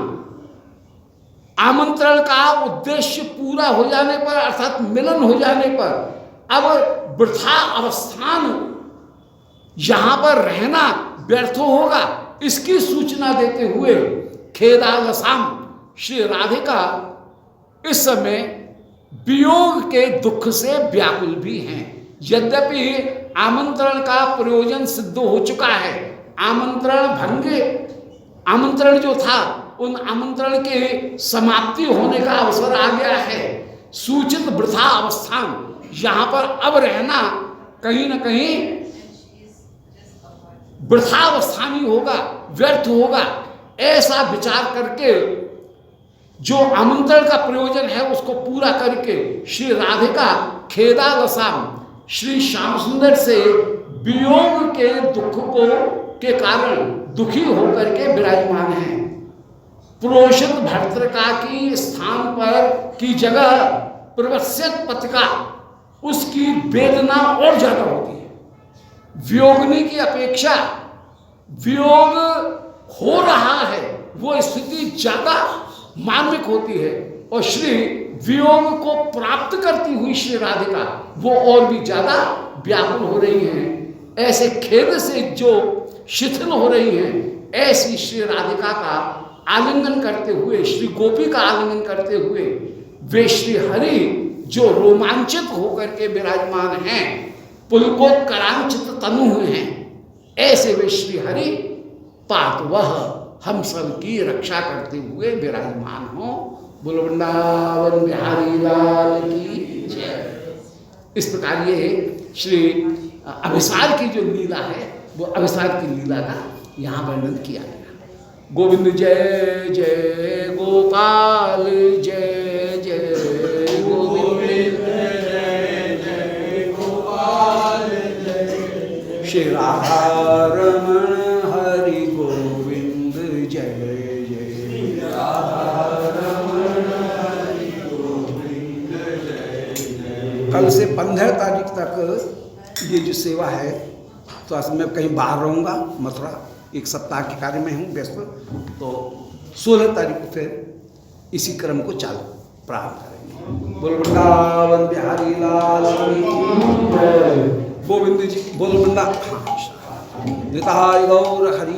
आमंत्रण का उद्देश्य पूरा हो जाने पर अर्थात मिलन हो जाने पर अब वृथा अवस्थान यहां पर रहना व्यर्थ होगा, इसकी सूचना देते हुए खेदालसाम श्री राधिका इस समय वियोग के दुख से व्याकुल भी हैं। यद्यपि आमंत्रण का प्रयोजन सिद्ध हो चुका है, आमंत्रण भंगे, आमंत्रण जो था उन आमंत्रण के समाप्ति होने का अवसर आ गया है। सूचित वृथा अवस्थान, यहां पर अब रहना कहीं ना कहीं वृथा अवस्थान ही होगा, व्यर्थ होगा। ऐसा विचार करके जो आमंत्रण का प्रयोजन है उसको पूरा करके श्री राधिका खेदालसाम श्री श्याम सुंदर से वियोग के दुख को के कारण दुखी होकर के विराजमान है। प्रोषित भर्तृका की स्थान पर की जगह प्रवस्यत पथिका, उसकी वेदना और ज्यादा होती है। वियोगनी की अपेक्षा वियोग हो रहा है वो स्थिति ज्यादा मार्मिक होती है, और श्री वियोग को प्राप्त करती हुई श्री राधिका वो और भी ज्यादा व्याकुल हो रही हैं। ऐसे खेद से जो शिथिल हो रही हैं, ऐसी श्री राधिका का आलिंगन करते हुए, श्री गोपी का आलिंगन करते हुए वे श्री हरि जो रोमांचित होकर के विराजमान हैं, पुलकोत्करांचित तनु हैं, ऐसे वे श्री हरि पात वह हम सब की रक्षा करते हुए विराजमान हो। बोलो वृंदावन बिहारी लाल की जय। इस प्रकार ये श्री अभिसार की जो लीला है वो अभिसार की लीला का यहाँ वर्णन किया गया। गोविंद जय जय गोपाल जय जय गोविंद जय जय गोपाल जय श्री राधा रमण हरि गोविंद जय जय राधा रमण हरि गोविंद जय जय। कल से 15 तारीख तक ये जो सेवा है, तो असल में कहीं बाहर रहूँगा, मथुरा, एक सप्ताह के कार्य में हूँ व्यस्त, तो 16 तारीख को फिर इसी क्रम को चालू प्रारंभ करेंगे। बोल वृंदावन बिहारी लाल गोविंद जी, बोल वृंदावन निताय गौर हरि।